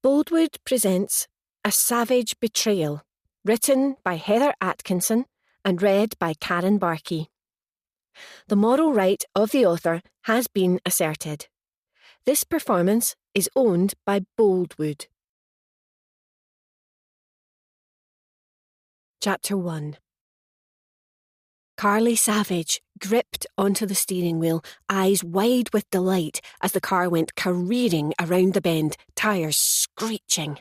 Boldwood presents A Savage Betrayal, written by Heather Atkinson and read by Karen Barkey. The moral right of the author has been asserted. This performance is owned by Boldwood. Chapter 1. Carly Savage gripped onto the steering wheel, eyes wide with delight as the car went careering around the bend, tyres screeching.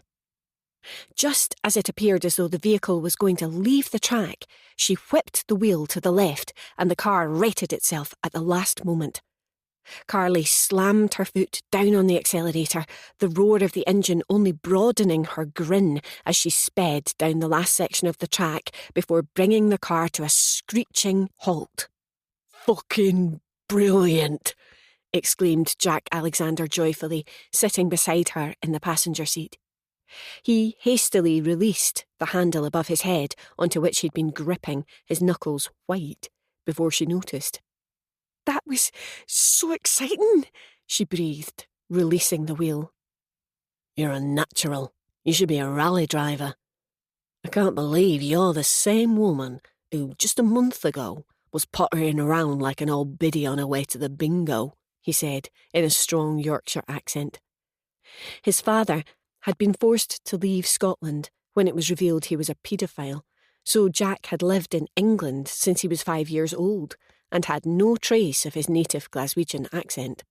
Just as it appeared as though the vehicle was going to leave the track, she whipped the wheel to the left and the car righted itself at the last moment. Carly slammed her foot down on the accelerator, the roar of the engine only broadening her grin as she sped down the last section of the track before bringing the car to a screeching halt. "Fucking brilliant!" exclaimed Jack Alexander joyfully, sitting beside her in the passenger seat. He hastily released the handle above his head onto which he'd been gripping, his knuckles white, before she noticed. "That was so exciting," she breathed, releasing the wheel. "You're a natural. You should be a rally driver. I can't believe you're the same woman who, just a month ago, was pottering around like an old biddy on her way to the bingo," he said, in a strong Yorkshire accent. His father had been forced to leave Scotland when it was revealed he was a paedophile, so Jack had lived in England since he was 5 years old, and had no trace of his native Glaswegian accent.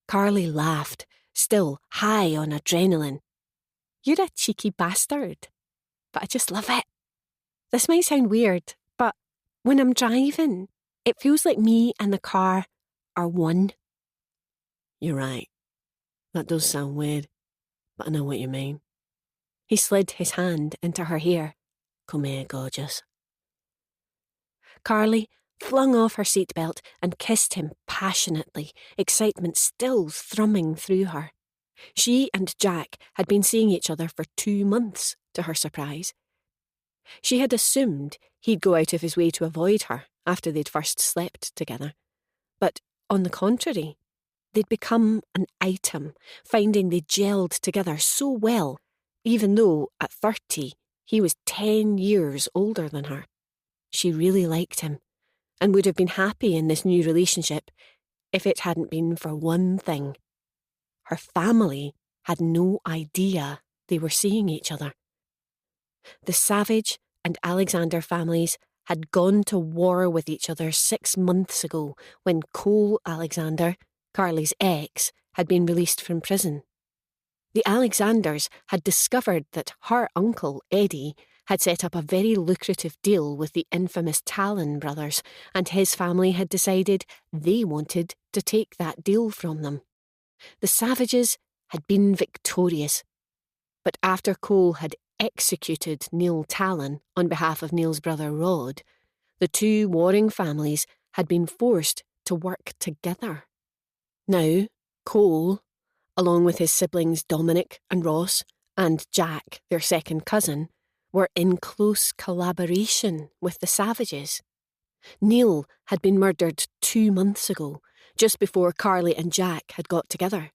Carly laughed, still high on adrenaline. "You're a cheeky bastard, but I just love it. This might sound weird, but when I'm driving, it feels like me and the car are one." "You're right. That does sound weird, but I know what you mean." He slid his hand into her hair. "Come here, gorgeous." Carly flung off her seatbelt and kissed him passionately, excitement still thrumming through her. She and Jack had been seeing each other for 2 months, to her surprise. She had assumed he'd go out of his way to avoid her after they'd first slept together. But, on the contrary, they'd become an item, finding they gelled together so well, even though, at 30, he was 10 years older than her. She really liked him, and would have been happy in this new relationship if it hadn't been for one thing. Her family had no idea they were seeing each other. The Savage and Alexander families had gone to war with each other 6 months ago when Cole Alexander, Carly's ex, had been released from prison. The Alexanders had discovered that her uncle, Eddie, had set up a very lucrative deal with the infamous Tallan brothers, and his family had decided they wanted to take that deal from them. The Savages had been victorious, but after Cole had executed Neil Tallan on behalf of Neil's brother Rod, the two warring families had been forced to work together. Now, Cole, along with his siblings Dominic and Ross, and Jack, their second cousin, were in close collaboration with the Savages. Neil had been murdered 2 months ago, just before Carly and Jack had got together,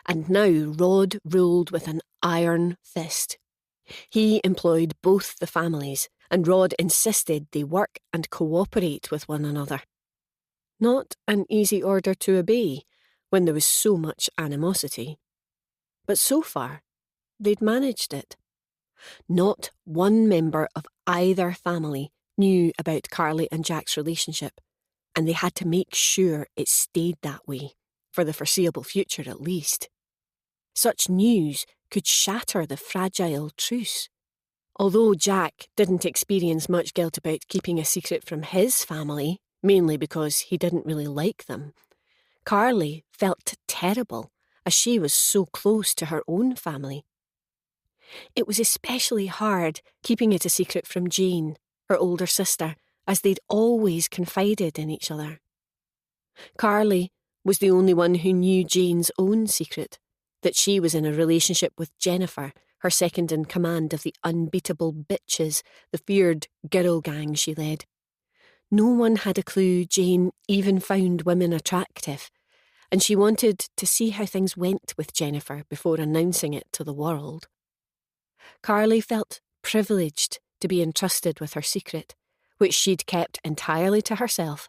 and now Rod ruled with an iron fist. He employed both the families, and Rod insisted they work and cooperate with one another. Not an easy order to obey when there was so much animosity. But so far, they'd managed it. Not one member of either family knew about Carly and Jack's relationship, and they had to make sure it stayed that way, for the foreseeable future at least. Such news could shatter the fragile truce. Although Jack didn't experience much guilt about keeping a secret from his family, mainly because he didn't really like them, Carly felt terrible as she was so close to her own family. It was especially hard keeping it a secret from Jane, her older sister, as they'd always confided in each other. Carly was the only one who knew Jane's own secret, that she was in a relationship with Jennifer, her second-in-command of the unbeatable bitches, the feared girl gang she led. No one had a clue Jane even found women attractive, and she wanted to see how things went with Jennifer before announcing it to the world. Carly felt privileged to be entrusted with her secret, which she'd kept entirely to herself,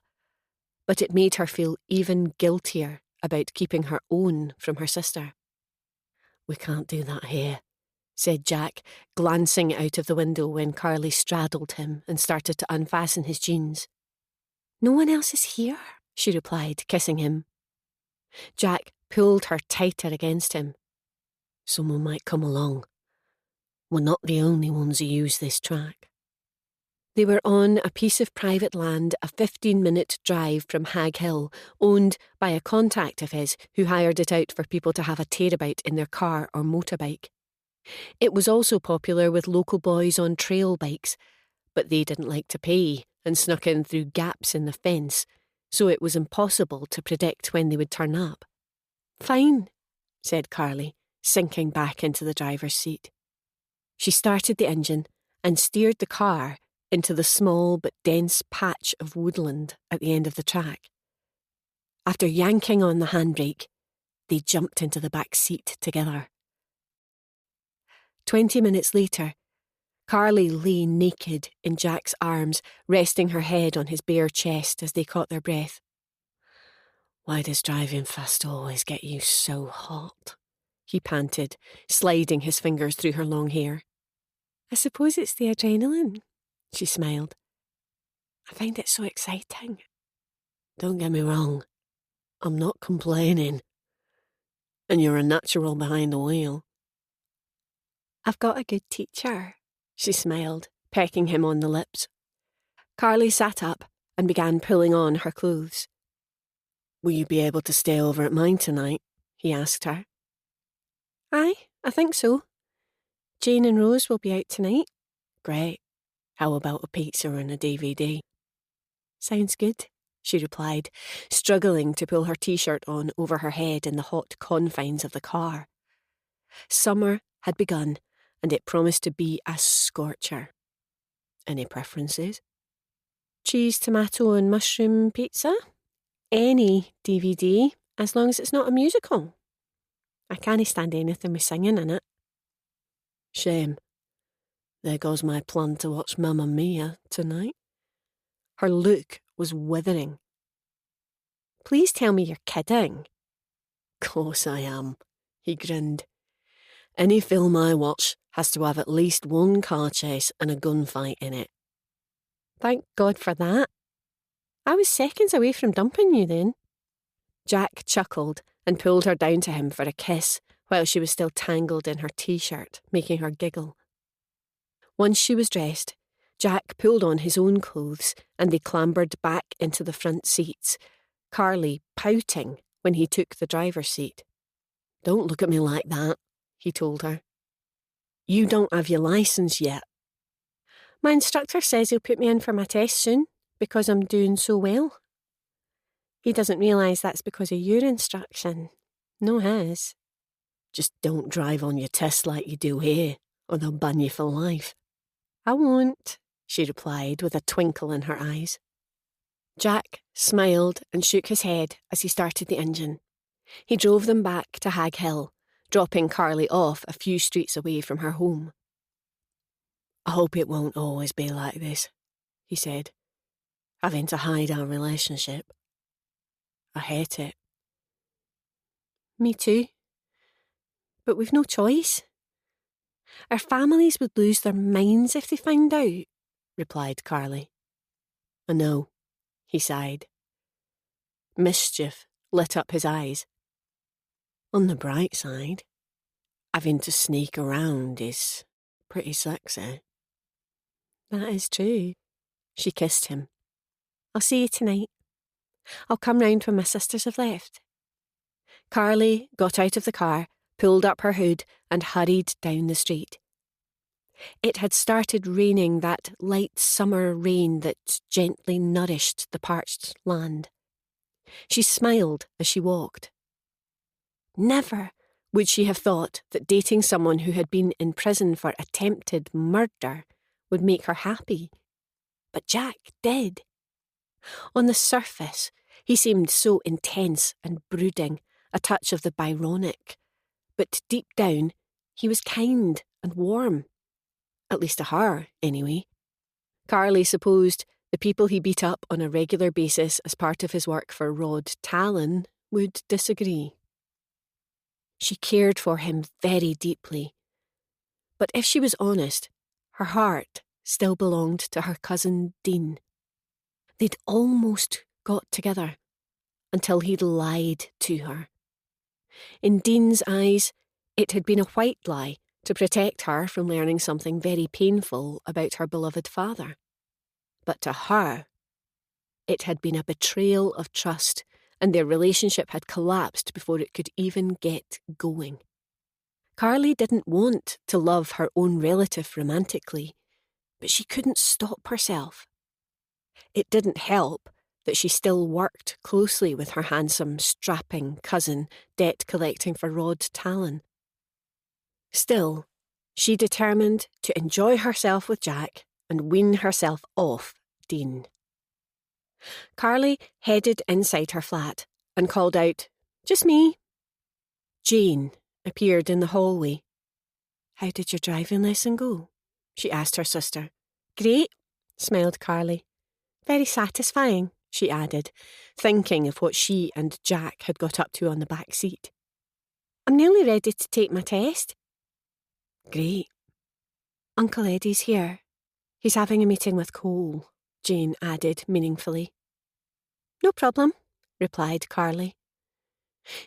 but it made her feel even guiltier about keeping her own from her sister. "We can't do that here," said Jack, glancing out of the window when Carly straddled him and started to unfasten his jeans. "No one else is here," she replied, kissing him. Jack pulled her tighter against him. "Someone might come along. We're not the only ones who use this track." They were on a piece of private land a 15-minute drive from Haghill, owned by a contact of his who hired it out for people to have a tear-about in their car or motorbike. It was also popular with local boys on trail bikes, but they didn't like to pay and snuck in through gaps in the fence, so it was impossible to predict when they would turn up. "Fine," said Carly, sinking back into the driver's seat. She started the engine and steered the car into the small but dense patch of woodland at the end of the track. After yanking on the handbrake, they jumped into the back seat together. 20 minutes later, Carly lay naked in Jack's arms, resting her head on his bare chest as they caught their breath. "Why does driving fast always get you so hot?" he panted, sliding his fingers through her long hair. "I suppose it's the adrenaline," she smiled. "I find it so exciting." "Don't get me wrong, I'm not complaining. And you're a natural behind the wheel." "I've got a good teacher," she smiled, pecking him on the lips. Carly sat up and began pulling on her clothes. "Will you be able to stay over at mine tonight?" he asked her. "Aye, I think so. Jane and Rose will be out tonight." "Great. How about a pizza and a DVD?" "Sounds good," she replied, struggling to pull her t-shirt on over her head in the hot confines of the car. Summer had begun, and it promised to be a scorcher. "Any preferences?" "Cheese, tomato and mushroom pizza? Any DVD, as long as it's not a musical. I can't stand anything with singing in it." "Shame. There goes my plan to watch Mamma Mia tonight." Her look was withering. "Please tell me you're kidding." "Course I am," he grinned. "Any film I watch has to have at least one car chase and a gunfight in it." "Thank God for that. I was seconds away from dumping you then." Jack chuckled and pulled her down to him for a kiss while she was still tangled in her t-shirt, making her giggle. Once she was dressed, Jack pulled on his own clothes and they clambered back into the front seats, Carly pouting when he took the driver's seat. "Don't look at me like that," he told her. "You don't have your licence yet." "My instructor says he'll put me in for my test soon because I'm doing so well." "He doesn't realise that's because of your instruction, no his." "Just don't drive on your test like you do here, or they'll ban you for life." "I won't," she replied with a twinkle in her eyes. Jack smiled and shook his head as he started the engine. He drove them back to Haghill, dropping Carly off a few streets away from her home. "I hope it won't always be like this," he said, "having to hide our relationship. I hate it." "Me too. But we've no choice. Our families would lose their minds if they found out," replied Carly. "I know," he sighed. Mischief lit up his eyes. "On the bright side, having to sneak around is pretty sexy." "That is true." She kissed him. "I'll see you tonight. I'll come round when my sisters have left." Carly got out of the car, pulled up her hood and hurried down the street. It had started raining, that light summer rain that gently nourished the parched land. She smiled as she walked. Never would she have thought that dating someone who had been in prison for attempted murder would make her happy. But Jack did. On the surface, He seemed so intense and brooding, a touch of the Byronic. But deep down, he was kind and warm. At least to her, anyway. Carly supposed the people he beat up on a regular basis as part of his work for Rod Tallan would disagree. She cared for him very deeply. But if she was honest, her heart still belonged to her cousin Dean. They'd almost got together until he'd lied to her. In Dean's eyes, it had been a white lie to protect her from learning something very painful about her beloved father. But to her, it had been a betrayal of trust, and their relationship had collapsed before it could even get going. Carly didn't want to love her own relative romantically, but she couldn't stop herself. It didn't help that she still worked closely with her handsome, strapping cousin, debt collecting for Rod Tallan. Still, she determined to enjoy herself with Jack and wean herself off Dean. Carly headed inside her flat and called out, "Just me." Jane appeared in the hallway. "How did your driving lesson go?" she asked her sister. "Great," smiled Carly. "Very satisfying," she added, thinking of what she and Jack had got up to on the back seat. "I'm nearly ready to take my test." "Great." "Uncle Eddie's here. He's having a meeting with Cole," Jane added meaningfully. "No problem," replied Carly.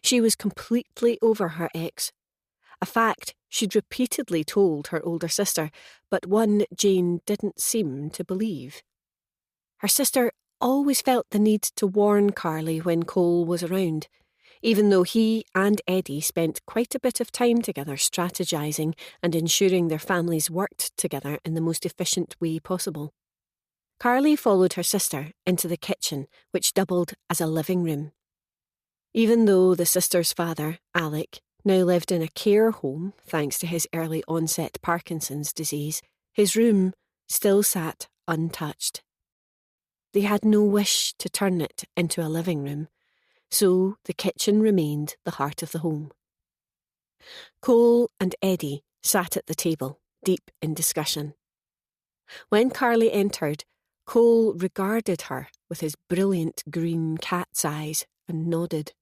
She was completely over her ex, a fact she'd repeatedly told her older sister, but one Jane didn't seem to believe. Her sister always felt the need to warn Carly when Cole was around, even though he and Eddie spent quite a bit of time together strategising and ensuring their families worked together in the most efficient way possible. Carly followed her sister into the kitchen, which doubled as a living room. Even though the sister's father, Alec, now lived in a care home thanks to his early onset Parkinson's disease, his room still sat untouched. They had no wish to turn it into a living room, so the kitchen remained the heart of the home. Cole and Eddie sat at the table, deep in discussion. When Carly entered, Cole regarded her with his brilliant green cat's eyes and nodded.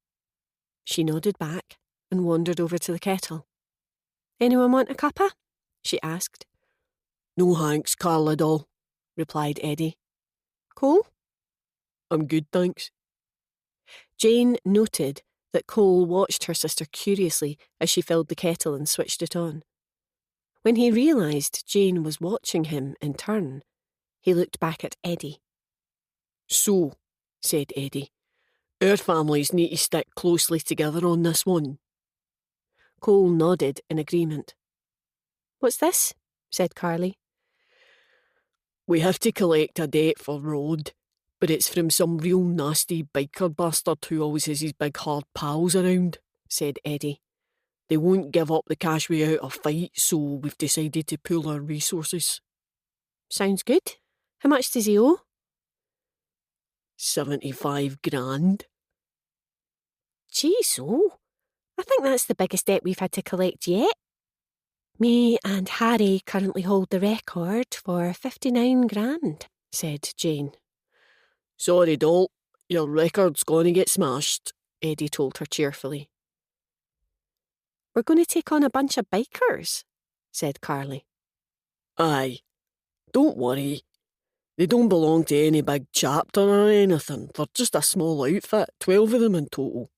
She nodded back and wandered over to the kettle. "Anyone want a cuppa?" she asked. "No thanks, Carla doll," replied Eddie. "Cole?" "I'm good, thanks." Jane noted that Cole watched her sister curiously as she filled the kettle and switched it on. When he realised Jane was watching him in turn, he looked back at Eddie. "So," said Eddie, "our families need to stick closely together on this one." Cole nodded in agreement. "What's this?" said Carly. "We have to collect a debt for Rod, but it's from some real nasty biker bastard who always has his big hard pals around," said Eddie. "They won't give up the cash without a fight, so we've decided to pool our resources." "Sounds good. How much does he owe?" 75 grand. "Geez, oh, I think that's the biggest debt we've had to collect yet." "Me and Harry currently hold the record for 59 grand, said Jane. "Sorry, doll, your record's going to get smashed," Eddie told her cheerfully. "We're going to take on a bunch of bikers," said Carly. "Aye, don't worry. They don't belong to any big chapter or anything. They're just a small outfit, 12 of them in total.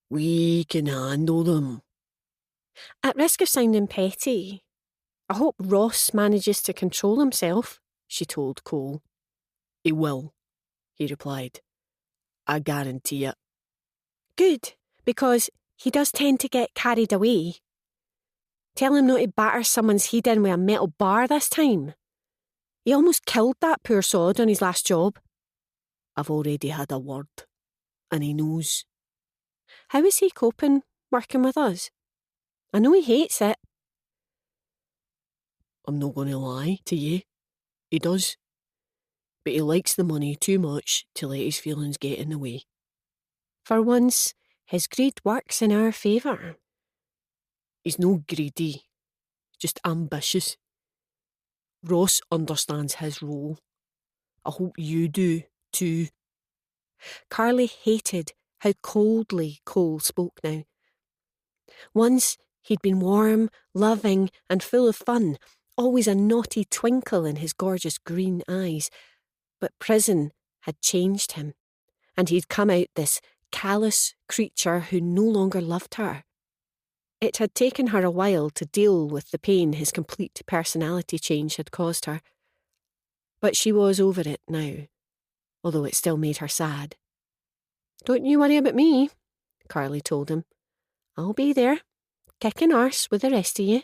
We can handle them." "At risk of sounding petty, I hope Ross manages to control himself," she told Cole. "He will," he replied. "I guarantee it." "Good, because he does tend to get carried away. Tell him not to batter someone's head in with a metal bar this time. He almost killed that poor sod on his last job." "I've already had a word, and he knows." "How is he coping working with us? I know he hates it." "I'm not going to lie to you. He does. But he likes the money too much to let his feelings get in the way." For once, his greed works in our favour. He's no greedy, just ambitious. Ross understands his role. I hope you do, too. Carly hated how coldly Cole spoke now. Once he'd been warm, loving, and full of fun, always a naughty twinkle in his gorgeous green eyes. But prison had changed him, and he'd come out this callous creature who no longer loved her. It had taken her a while to deal with the pain his complete personality change had caused her. But she was over it now, although it still made her sad. "Don't you worry about me," Carly told him. "I'll be there, kicking arse with the rest of you."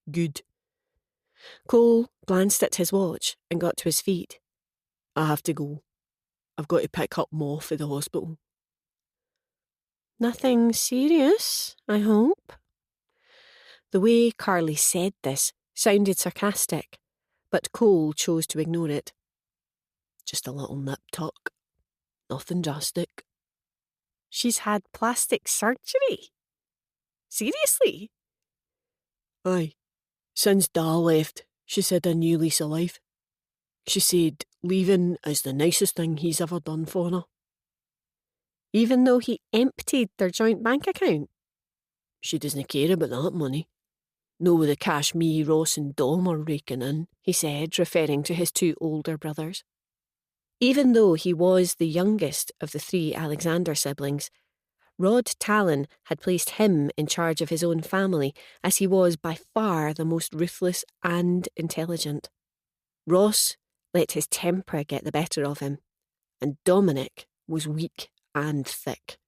Good. Cole glanced at his watch and got to his feet. I have to go. I've got to pick up Ma for the hospital. "Nothing serious, I hope?" The way Carly said this sounded sarcastic, but Cole chose to ignore it. Just a little nip tuck. Nothing drastic. "She's had plastic surgery? Seriously?" Aye. Since Da left, she's had a new lease of life. She said leaving is the nicest thing he's ever done for her. Even though he emptied their joint bank account? She doesn't care about that money. No with the cash me, Ross and Dom are raking in, he said, referring to his two older brothers. Even though he was the youngest of the 3 Alexander siblings, Rod Tallan had placed him in charge of his own family, as he was by far the most ruthless and intelligent. Ross let his temper get the better of him, and Dominic was weak and thick.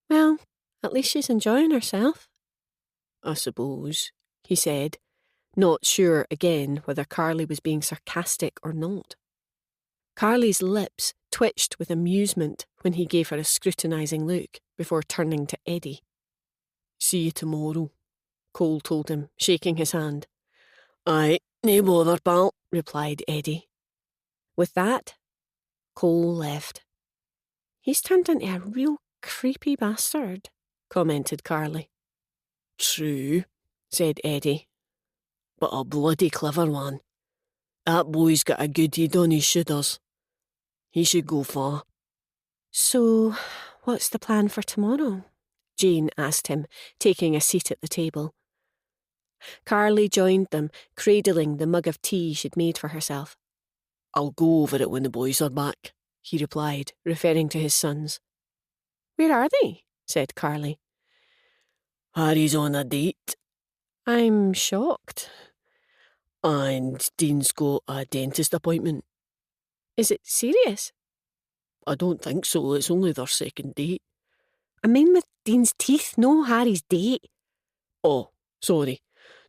"Well, at least she's enjoying herself." I suppose, he said, not sure again whether Carly was being sarcastic or not. Carly's lips twitched with amusement when he gave her a scrutinising look before turning to Eddie. "See you tomorrow," Cole told him, shaking his hand. "Aye, nae bother, pal," replied Eddie. With that, Cole left. "He's turned into a real creepy bastard," commented Carly. "True," said Eddie, "but a bloody clever one. That boy's got a good head on his shoulders. He should go far." "So, what's the plan for tomorrow?" Jane asked him, taking a seat at the table. Carly joined them, cradling the mug of tea she'd made for herself. "I'll go over it when the boys are back," he replied, referring to his sons. "Where are they?" said Carly. "Harry's on a date." "I'm shocked." "And Dean's got a dentist appointment." "Is it serious?" "I don't think so, it's only their second date." "I mean with Dean's teeth, no Harry's date." "Oh, sorry.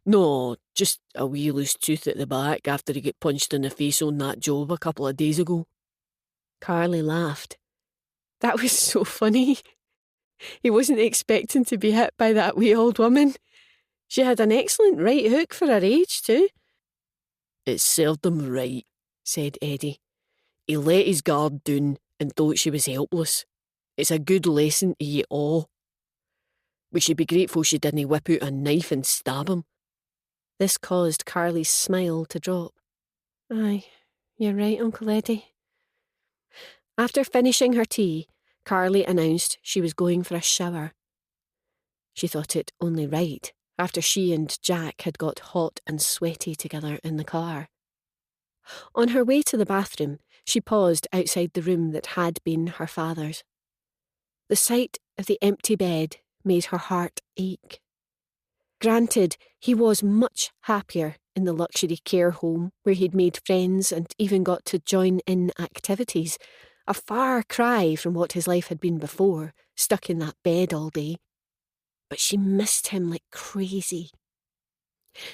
No, just a wee loose tooth at the back after he got punched in the face on that job a couple of days ago." Carly laughed. That was so funny. He wasn't expecting to be hit by that wee old woman. She had an excellent right hook for her age, too. "It served him right," said Eddie. "He let his guard down and thought she was helpless. It's a good lesson to ye all. We should be grateful she didn't whip out a knife and stab him." This caused Carly's smile to drop. "Aye, you're right, Uncle Eddie." After finishing her tea, Carly announced she was going for a shower. She thought it only right, after she and Jack had got hot and sweaty together in the car. On her way to the bathroom, she paused outside the room that had been her father's. The sight of the empty bed made her heart ache. Granted, he was much happier in the luxury care home where he'd made friends and even got to join in activities, a far cry from what his life had been before, stuck in that bed all day. But she missed him like crazy.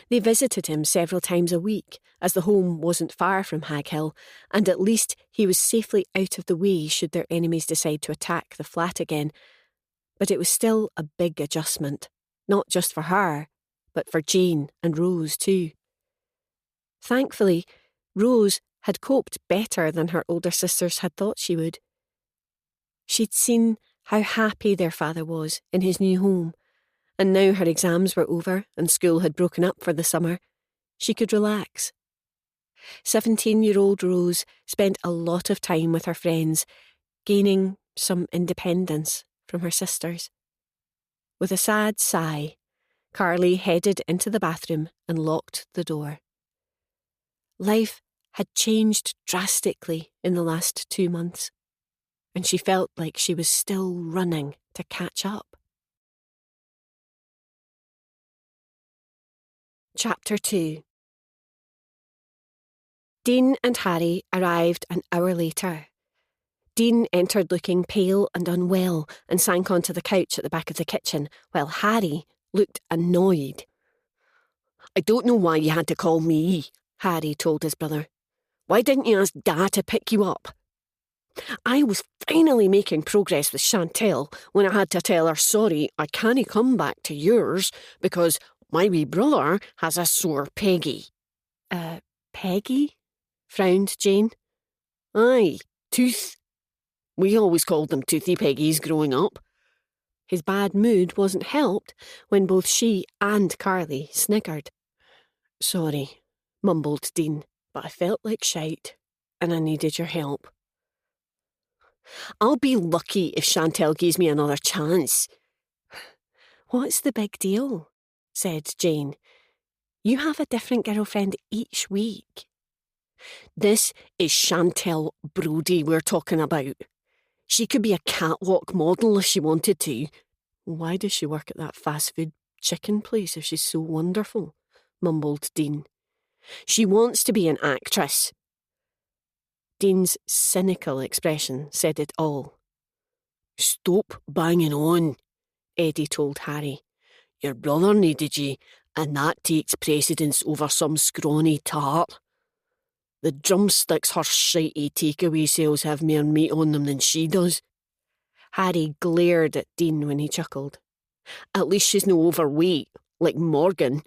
They visited him several times a week, as the home wasn't far from Haghill, and at least he was safely out of the way should their enemies decide to attack the flat again. But it was still a big adjustment, not just for her, but for Jane and Rose too. Thankfully, Rose had coped better than her older sisters had thought she would. She'd seen how happy their father was in his new home, and now her exams were over and school had broken up for the summer. She could relax. 17-year-old Rose spent a lot of time with her friends, gaining some independence from her sisters. With a sad sigh, Carly headed into the bathroom and locked the door. Life had changed drastically in the last 2 months, and she felt like she was still running to catch up. Chapter 2. Dean and Harry arrived an hour later. Dean entered looking pale and unwell and sank onto the couch at the back of the kitchen, while Harry looked annoyed. "I don't know why you had to call me," Harry told his brother. "Why didn't you ask Dad to pick you up?" "I was finally making progress with Chantel when I had to tell her, sorry, I can't come back to yours because my wee brother has a sore Peggy." Peggy?" frowned Jane. "Aye, tooth. We always called them toothy peggies growing up." His bad mood wasn't helped when both she and Carly sniggered. "Sorry," mumbled Dean, "but I felt like shite, and I needed your help." "I'll be lucky if Chantel gives me another chance." "What's the big deal?" said Jane. "You have a different girlfriend each week." "This is Chantel Brodie we're talking about. She could be a catwalk model if she wanted to." "Why does she work at that fast food chicken place if she's so wonderful?" mumbled Dean. "She wants to be an actress." Dean's cynical expression said it all. "Stop banging on," Eddie told Harry. "Your brother needed you, and that takes precedence over some scrawny tart. The drumsticks her shitey takeaway sales have more meat on them than she does." Harry glared at Dean when he chuckled. "At least she's no overweight, like Morgan."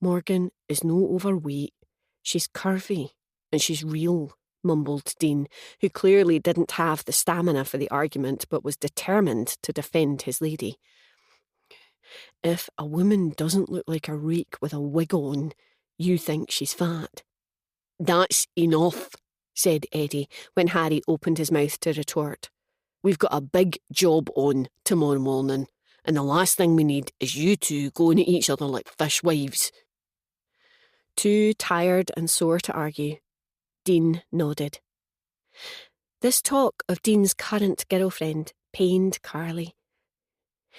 "Morgan is no overweight. She's curvy, and she's real," mumbled Dean, who clearly didn't have the stamina for the argument but was determined to defend his lady. "If a woman doesn't look like a rake with a wig on, you think she's fat." "That's enough," said Eddie when Harry opened his mouth to retort. "We've got a big job on tomorrow morning, and the last thing we need is you two going at each other like fishwives." Too tired and sore to argue, Dean nodded. This talk of Dean's current girlfriend pained Carly.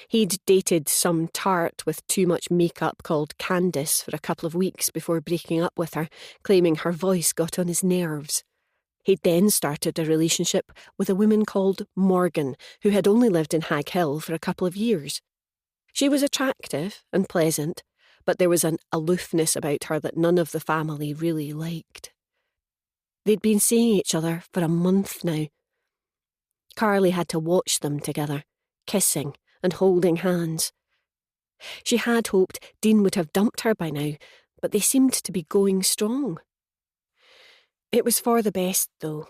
He'd dated some tart with too much makeup called Candace for a couple of weeks before breaking up with her, claiming her voice got on his nerves. He'd then started a relationship with a woman called Morgan, who had only lived in Haghill for a couple of years. She was attractive and pleasant, but there was an aloofness about her that none of the family really liked. They'd been seeing each other for a month now. Carly had to watch them together, kissing and holding hands. She had hoped Dean would have dumped her by now, but they seemed to be going strong. It was for the best, though.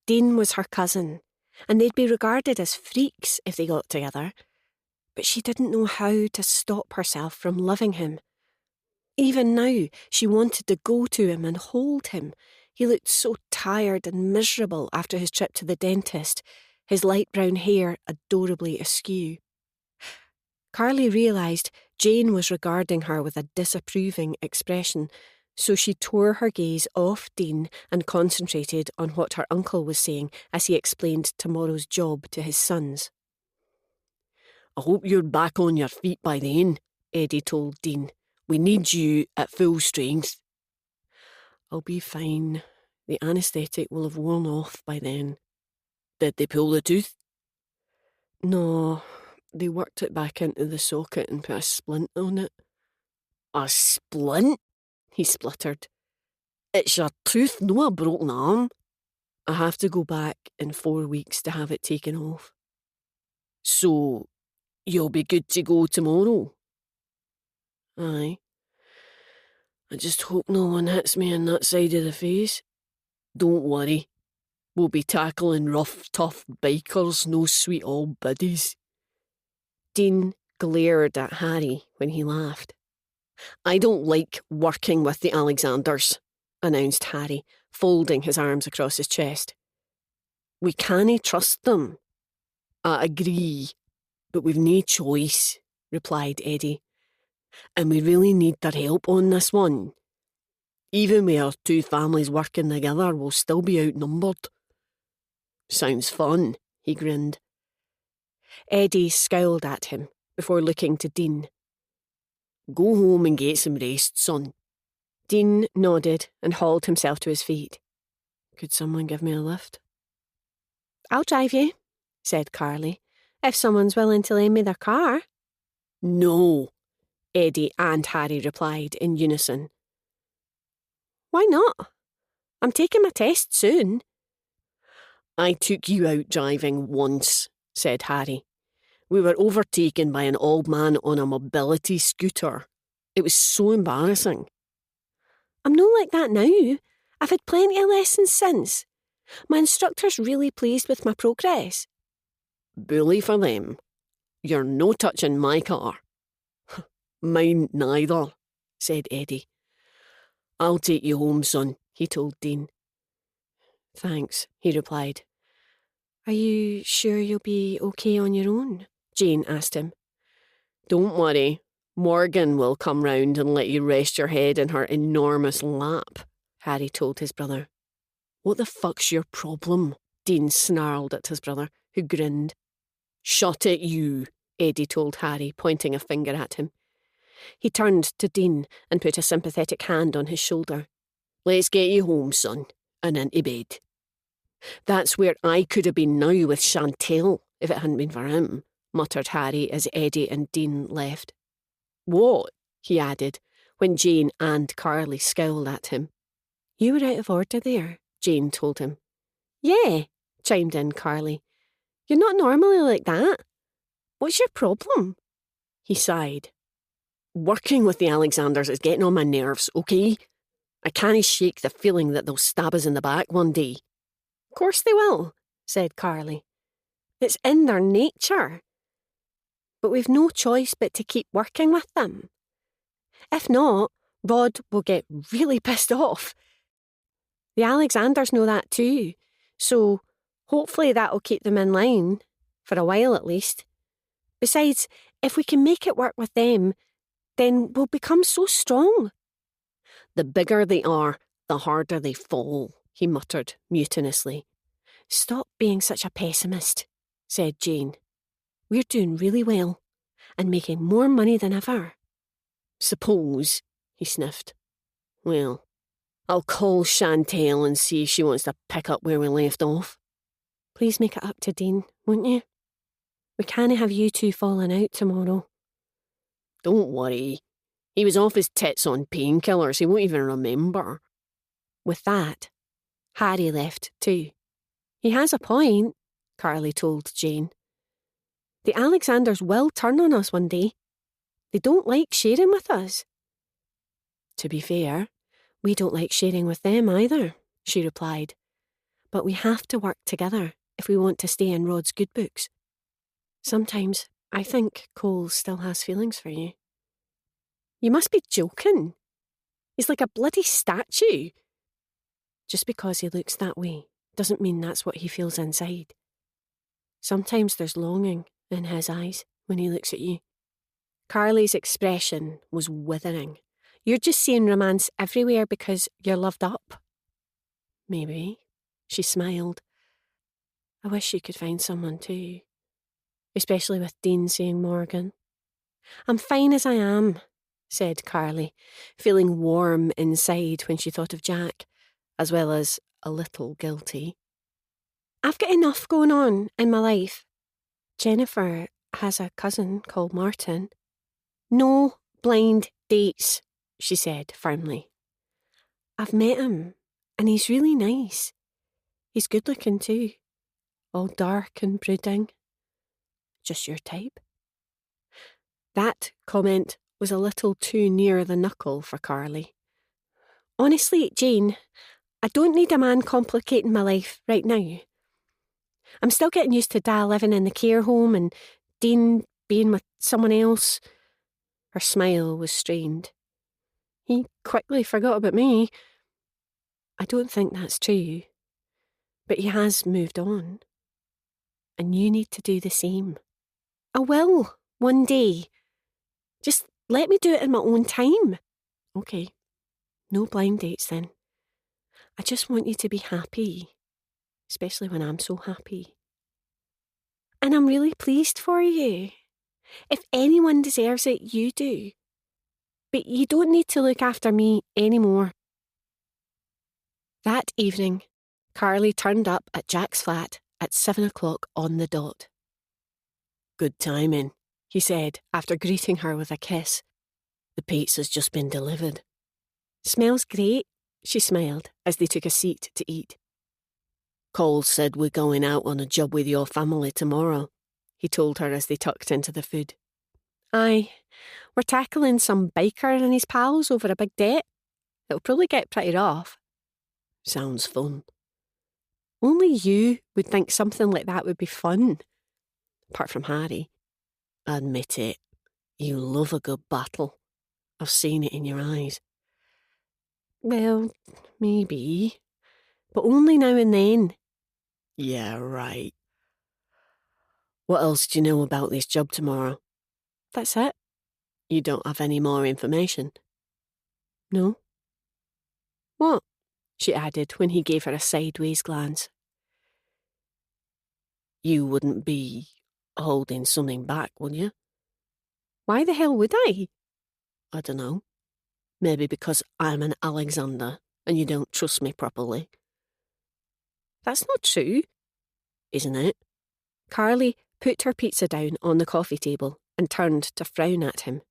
Dean was her cousin, and they'd be regarded as freaks if they got together. But she didn't know how to stop herself from loving him. Even now, she wanted to go to him and hold him. He looked so tired and miserable after his trip to the dentist, his light brown hair adorably askew. Carly realised Jane was regarding her with a disapproving expression, so she tore her gaze off Dean and concentrated on what her uncle was saying as he explained tomorrow's job to his sons. "I hope you're back on your feet by then," Eddie told Dean. "We need you at full strength." "I'll be fine. The anaesthetic will have worn off by then." "Did they pull the tooth?" "No, they worked it back into the socket and put a splint on it." "A splint?" he spluttered. "It's your tooth, no a broken arm." "I have to go back in 4 weeks to have it taken off." "So, you'll be good to go tomorrow?" "Aye. I just hope no one hits me on that side of the face." "Don't worry. We'll be tackling rough, tough bikers, no sweet old biddies. Dean glared at Harry when he laughed. I don't like working with the Alexanders, announced Harry, folding his arms across his chest. We cannae trust them. I agree, but we've no choice, replied Eddie. And we really need their help on this one. Even with our two families working together, we'll still be outnumbered. Sounds fun, he grinned. Eddie scowled at him before looking to Dean. Go home and get some rest, son. Dean nodded and hauled himself to his feet. Could someone give me a lift? I'll drive you, said Carly, if someone's willing to lend me their car. No, Eddie and Harry replied in unison. Why not? I'm taking my test soon. I took you out driving once, said Harry. We were overtaken by an old man on a mobility scooter. It was so embarrassing. I'm not like that now. I've had plenty of lessons since. My instructor's really pleased with my progress. Bully for them. You're no touching my car. Mine neither, said Eddie. I'll take you home, son, he told Dean. Thanks, he replied. Are you sure you'll be okay on your own? Jane asked him. Don't worry. Morgan will come round and let you rest your head in her enormous lap, Harry told his brother. What the fuck's your problem? Dean snarled at his brother, who grinned. Shut it, you, Eddie told Harry, pointing a finger at him. He turned to Dean and put a sympathetic hand on his shoulder. Let's get you home, son, and into bed. That's where I could have been now with Chantel, if it hadn't been for him, muttered Harry as Eddie and Dean left. What? He added, when Jane and Carly scowled at him. You were out of order there, Jane told him. Yeah, chimed in Carly. You're not normally like that. What's your problem? He sighed. Working with the Alexanders is getting on my nerves, okay? I can't shake the feeling that they'll stab us in the back one day. Of course they will, said Carly. It's in their nature. But we've no choice but to keep working with them. If not, Rod will get really pissed off. The Alexanders know that too, so hopefully that'll keep them in line, for a while at least. Besides, if we can make it work with them, then we'll become so strong. The bigger they are, the harder they fall, he muttered mutinously. Stop being such a pessimist, said Jane. We're doing really well, and making more money than ever. Suppose, he sniffed. Well, I'll call Chantel and see if she wants to pick up where we left off. Please make it up to Dean, won't you? We can't have you two falling out tomorrow. Don't worry. He was off his tits on painkillers. He won't even remember. With that, Harry left too. He has a point, Carly told Jane. The Alexanders will turn on us one day. They don't like sharing with us. To be fair, we don't like sharing with them either, she replied. But we have to work together if we want to stay in Rod's good books. Sometimes I think Cole still has feelings for you. You must be joking. He's like a bloody statue. Just because he looks that way doesn't mean that's what he feels inside. Sometimes there's longing in his eyes when he looks at you. Carly's expression was withering. You're just seeing romance everywhere because you're loved up. Maybe, she smiled. I wish you could find someone too. Especially with Dean seeing Morgan. I'm fine as I am, said Carly, feeling warm inside when she thought of Jack, as well as a little guilty. I've got enough going on in my life. Jennifer has a cousin called Martin. No blind dates, she said firmly. I've met him, and he's really nice. He's good looking too, all dark and brooding. Just your type? That comment was a little too near the knuckle for Carly. Honestly, Jane, I don't need a man complicating my life right now. I'm still getting used to Dad living in the care home and Dean being with someone else. Her smile was strained. He quickly forgot about me. I don't think that's true. But he has moved on. And you need to do the same. I will, one day. Just let me do it in my own time. Okay, no blind dates then. I just want you to be happy, especially when I'm so happy. And I'm really pleased for you. If anyone deserves it, you do. But you don't need to look after me anymore. That evening, Carly turned up at Jack's flat at 7 o'clock on the dot. Good timing, he said after greeting her with a kiss. The pizza's just been delivered. Smells great, she smiled as they took a seat to eat. Cole said we're going out on a job with your family tomorrow, he told her as they tucked into the food. Aye, we're tackling some biker and his pals over a big debt. It'll probably get pretty rough. Sounds fun. Only you would think something like that would be fun. Apart from Harry. Admit it, you love a good battle. I've seen it in your eyes. Well, maybe. But only now and then. Yeah, right. What else do you know about this job tomorrow? That's it. You don't have any more information? No. What? She added when he gave her a sideways glance. You wouldn't be holding something back, would you? Why the hell would I? I don't know. Maybe because I'm an Alexander and you don't trust me properly. That's not true. Isn't it? Carly put her pizza down on the coffee table and turned to frown at him.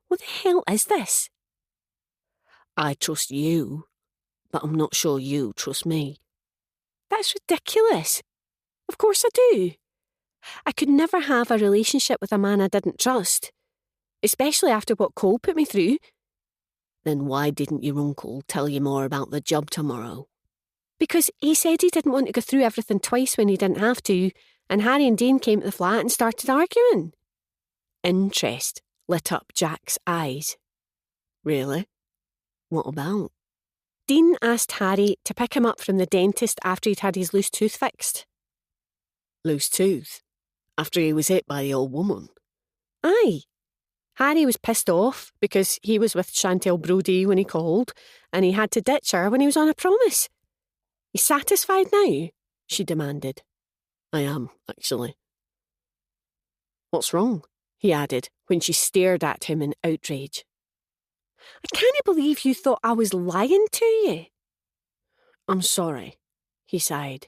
What the hell is this? I trust you, but I'm not sure you trust me. That's ridiculous. Of course I do. I could never have a relationship with a man I didn't trust, especially after what Cole put me through. Then why didn't your uncle tell you more about the job tomorrow? Because he said he didn't want to go through everything twice when he didn't have to, and Harry and Dean came to the flat and started arguing. Interest lit up Jack's eyes. Really? What about? Dean asked Harry to pick him up from the dentist after he'd had his loose tooth fixed. Loose tooth? After he was hit by the old woman? Aye. Harry was pissed off because he was with Chantel Brodie when he called, and he had to ditch her when he was on a promise. You satisfied now? She demanded. I am, actually. What's wrong? He added when she stared at him in outrage. I can't believe you thought I was lying to you. I'm sorry, he sighed.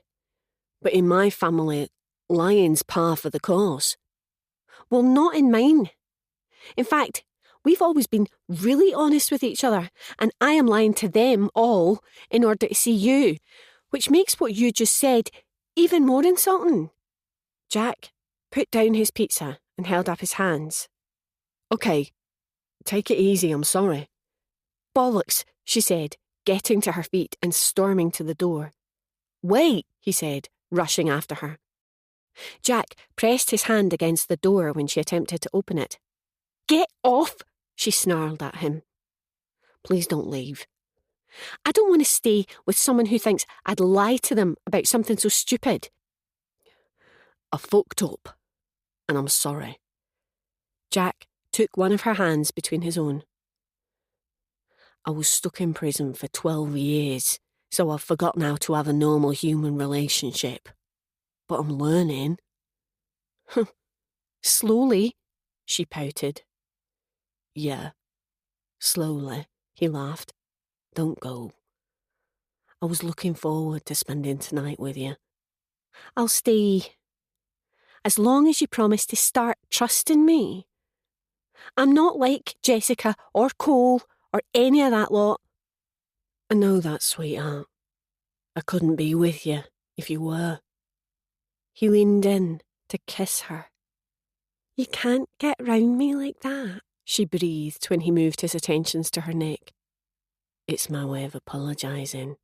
But in my family, lying's par for the course. Well, not in mine. In fact, we've always been really honest with each other, and I am lying to them all in order to see you, which makes what you just said even more insulting. Jack put down his pizza and held up his hands. Okay, take it easy, I'm sorry. Bollocks, she said, getting to her feet and storming to the door. Wait, he said, rushing after her. Jack pressed his hand against the door when she attempted to open it. Get off, she snarled at him. Please don't leave. I don't want to stay with someone who thinks I'd lie to them about something so stupid. I fucked up, and I'm sorry. Jack took one of her hands between his own. I was stuck in prison for 12 years, so I've forgotten how to have a normal human relationship. But I'm learning. Slowly, she pouted. Yeah, slowly, he laughed. Don't go. I was looking forward to spending tonight with you. I'll stay. As long as you promise to start trusting me. I'm not like Jessica or Cole or any of that lot. I know that, sweetheart. I couldn't be with you if you were. He leaned in to kiss her. You can't get round me like that, she breathed when he moved his attentions to her neck. It's my way of apologising,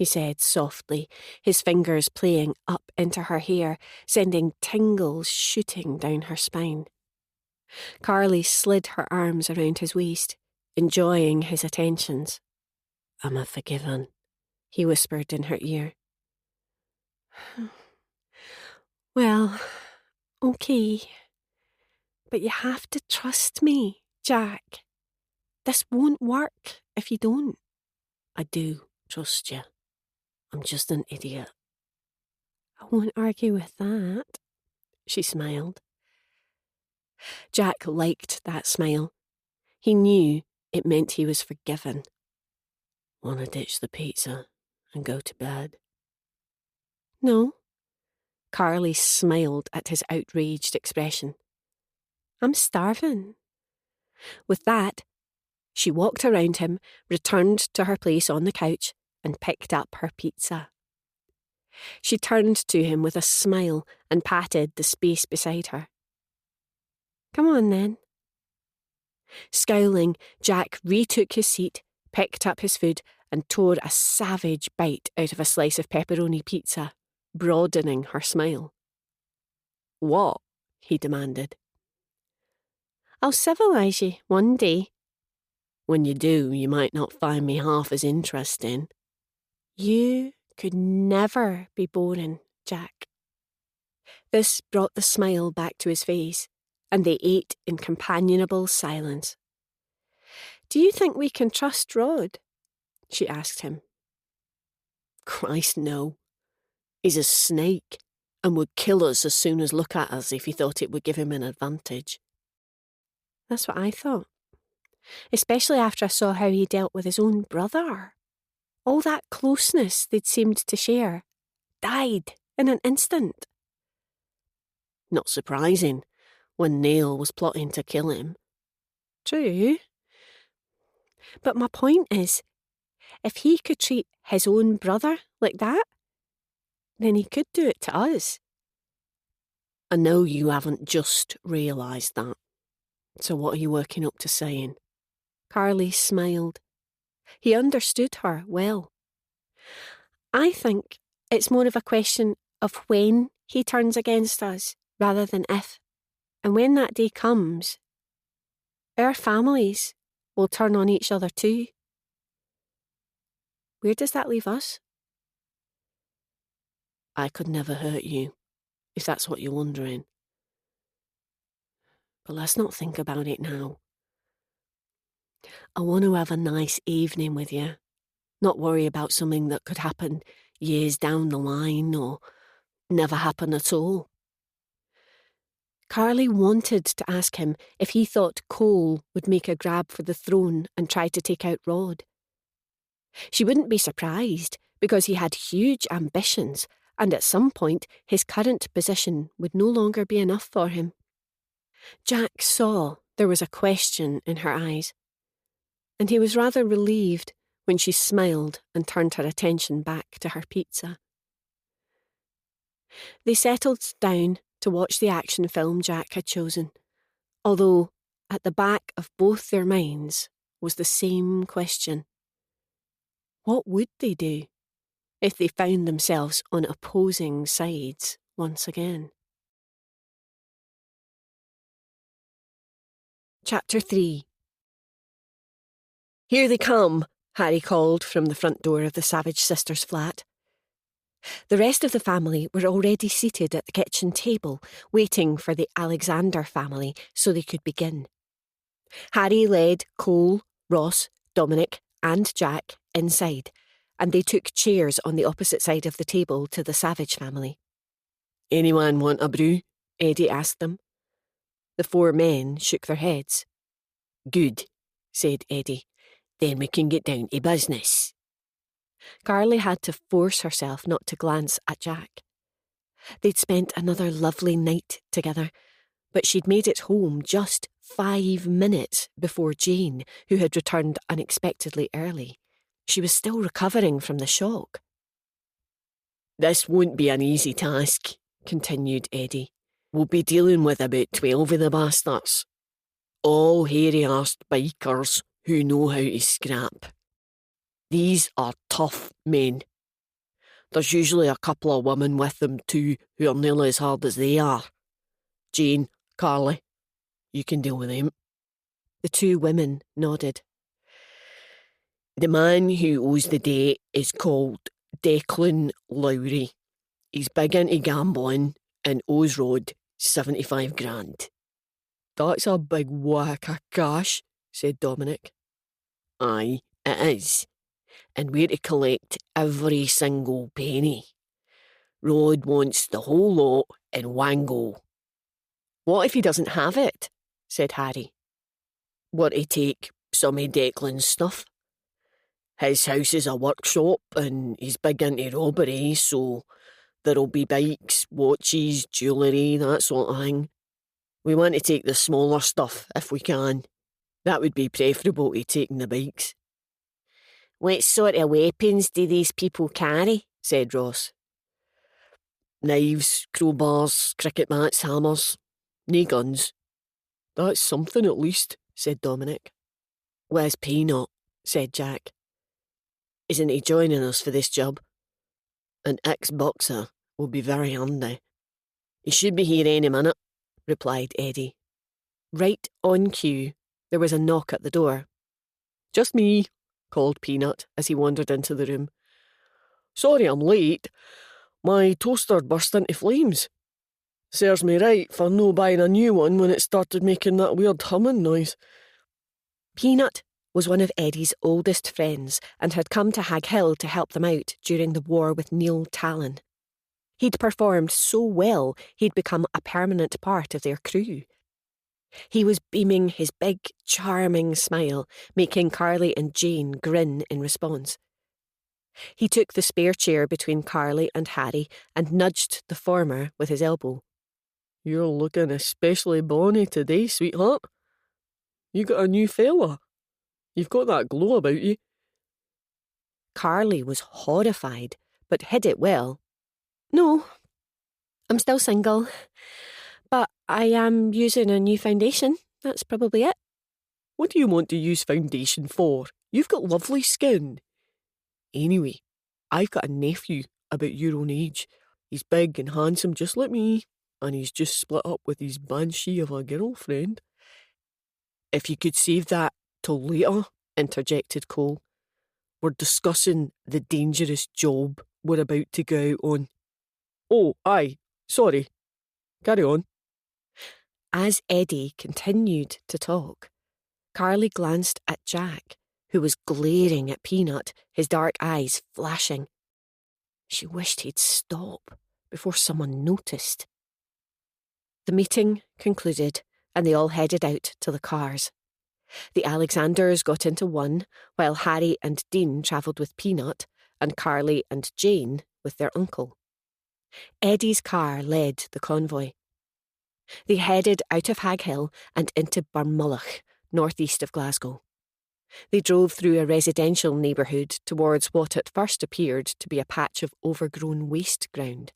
he said softly, his fingers playing up into her hair, sending tingles shooting down her spine. Carly slid her arms around his waist, enjoying his attentions. "Am I forgiven?" he whispered in her ear. "Well, okay. But you have to trust me, Jack. This won't work if you don't." "I do trust you. I'm just an idiot." "I won't argue with that," she smiled. Jack liked that smile. He knew it meant he was forgiven. "Want to ditch the pizza and go to bed?" "No." Carly smiled at his outraged expression. "I'm starving." With that, she walked around him, returned to her place on the couch, and picked up her pizza. She turned to him with a smile and patted the space beside her. "Come on then." Scowling, Jack retook his seat, picked up his food, and tore a savage bite out of a slice of pepperoni pizza, broadening her smile. "What?" he demanded. "I'll civilise you one day." "When you do, you might not find me half as interesting." "You could never be boring, Jack." This brought the smile back to his face, and they ate in companionable silence. "Do you think we can trust Rod?" she asked him. "Christ, no. He's a snake, and would kill us as soon as look at us if he thought it would give him an advantage." "That's what I thought. Especially after I saw how he dealt with his own brother. All that closeness they'd seemed to share died in an instant." "Not surprising, when Neil was plotting to kill him." "True. But my point is, if he could treat his own brother like that, then he could do it to us." "I know you haven't just realised that. So what are you working up to saying?" Carly smiled. He understood her well. "I think it's more of a question of when he turns against us rather than if. And when that day comes, our families will turn on each other too. Where does that leave us?" "I could never hurt you, if that's what you're wondering. But let's not think about it now. I want to have a nice evening with you, not worry about something that could happen years down the line or never happen at all." Carly wanted to ask him if he thought Cole would make a grab for the throne and try to take out Rod. She wouldn't be surprised, because he had huge ambitions, and at some point his current position would no longer be enough for him. Jack saw there was a question in her eyes, and he was rather relieved when she smiled and turned her attention back to her pizza. They settled down to watch the action film Jack had chosen, although at the back of both their minds was the same question. What would they do if they found themselves on opposing sides once again? Chapter 3. "Here they come," Harry called from the front door of the Savage sisters' flat. The rest of the family were already seated at the kitchen table, waiting for the Alexander family so they could begin. Harry led Cole, Ross, Dominic, and Jack inside, and they took chairs on the opposite side of the table to the Savage family. "Anyone want a brew?" Eddie asked them. The 4 men shook their heads. "Good," said Eddie. "Then we can get down to business." Carly had to force herself not to glance at Jack. They'd spent another lovely night together, but she'd made it home just 5 minutes before Jane, who had returned unexpectedly early. She was still recovering from the shock. "This won't be an easy task," continued Eddie. "We'll be dealing with about 12 of the bastards. All hairy-arsed bikers who know how to scrap. These are tough men, There's usually a couple of women with them too who are nearly as hard as they are. Jane, Carly, you can deal with them. The two women nodded. The man who owes the debt is called Declan Lowry. He's big into gambling and owes Rod 75 grand. That's a big whack of cash, said Dominic. Aye, it is. And we're to collect every single penny. Rod wants the whole lot in one go. What if he doesn't have it? Said Harry. We're to take some of Declan's stuff. His house is a workshop and he's big into robbery, so there'll be bikes, watches, jewellery, that sort of thing. We want to take the smaller stuff if we can. That would be preferable to taking the bikes. What sort of weapons do these people carry? Said Ross. Knives, crowbars, cricket bats, hammers. No guns. That's something at least, said Dominic. Where's Peanut? Said Jack. Isn't he joining us for this job? An ex-boxer will be very handy. He should be here any minute, replied Eddie. Right on cue, there was a knock at the door. Just me, called Peanut as he wandered into the room. Sorry I'm late. My toaster burst into flames. Serves me right for no buying a new one when it started making that weird humming noise. Peanut was one of Eddie's oldest friends and had come to Haghill to help them out during the war with Neil Tallan. He'd performed so well he'd become a permanent part of their crew. He was beaming his big, charming smile, making Carly and Jane grin in response. He took the spare chair between Carly and Harry and nudged the former with his elbow. You're looking especially bonny today, sweetheart. You got a new fella. You've got that glow about you. Carly was horrified, but hid it well. No, I'm still single, but I am using a new foundation. That's probably it. What do you want to use foundation for? You've got lovely skin. Anyway, I've got a nephew about your own age. He's big and handsome just like me, and he's just split up with his banshee of a girlfriend. If you could save that till later, interjected Cole. We're discussing the dangerous job we're about to go out on. Oh, aye, sorry. Carry on. As Eddie continued to talk, Carly glanced at Jack, who was glaring at Peanut, his dark eyes flashing. She wished he'd stop before someone noticed. The meeting concluded and they all headed out to the cars. The Alexanders got into one, while Harry and Dean travelled with Peanut and Carly and Jane with their uncle. Eddie's car led the convoy. They headed out of Haghill and into Barmulloch, northeast of Glasgow. They drove through a residential neighbourhood towards what at first appeared to be a patch of overgrown waste ground.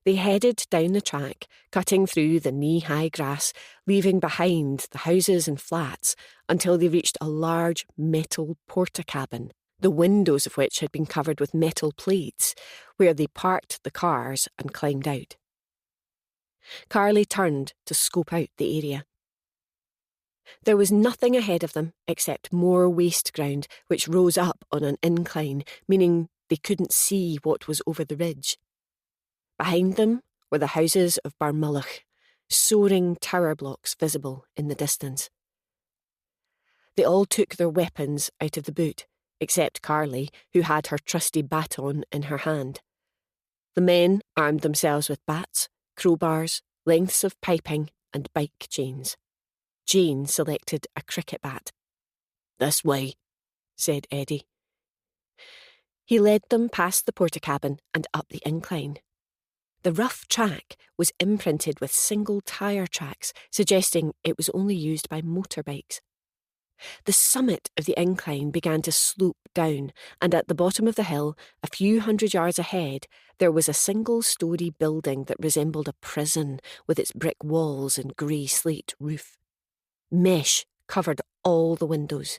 They headed down the track, cutting through the knee-high grass, leaving behind the houses and flats until they reached a large metal porta-cabin, the windows of which had been covered with metal plates, where they parked the cars and climbed out. Carly turned to scope out the area. There was nothing ahead of them except more waste ground which rose up on an incline, meaning they couldn't see what was over the ridge. Behind them were the houses of Barmulloch, soaring tower blocks visible in the distance. They all took their weapons out of the boot, except Carly, who had her trusty baton in her hand. The men armed themselves with bats, crowbars, lengths of piping and bike chains. Jane selected a cricket bat. "This way," said Eddie. He led them past the porta-cabin and up the incline. The rough track was imprinted with single tyre tracks, suggesting it was only used by motorbikes. The summit of the incline began to slope down, and at the bottom of the hill, a few hundred yards ahead, there was a single-storey building that resembled a prison with its brick walls and grey slate roof. Mesh covered all the windows.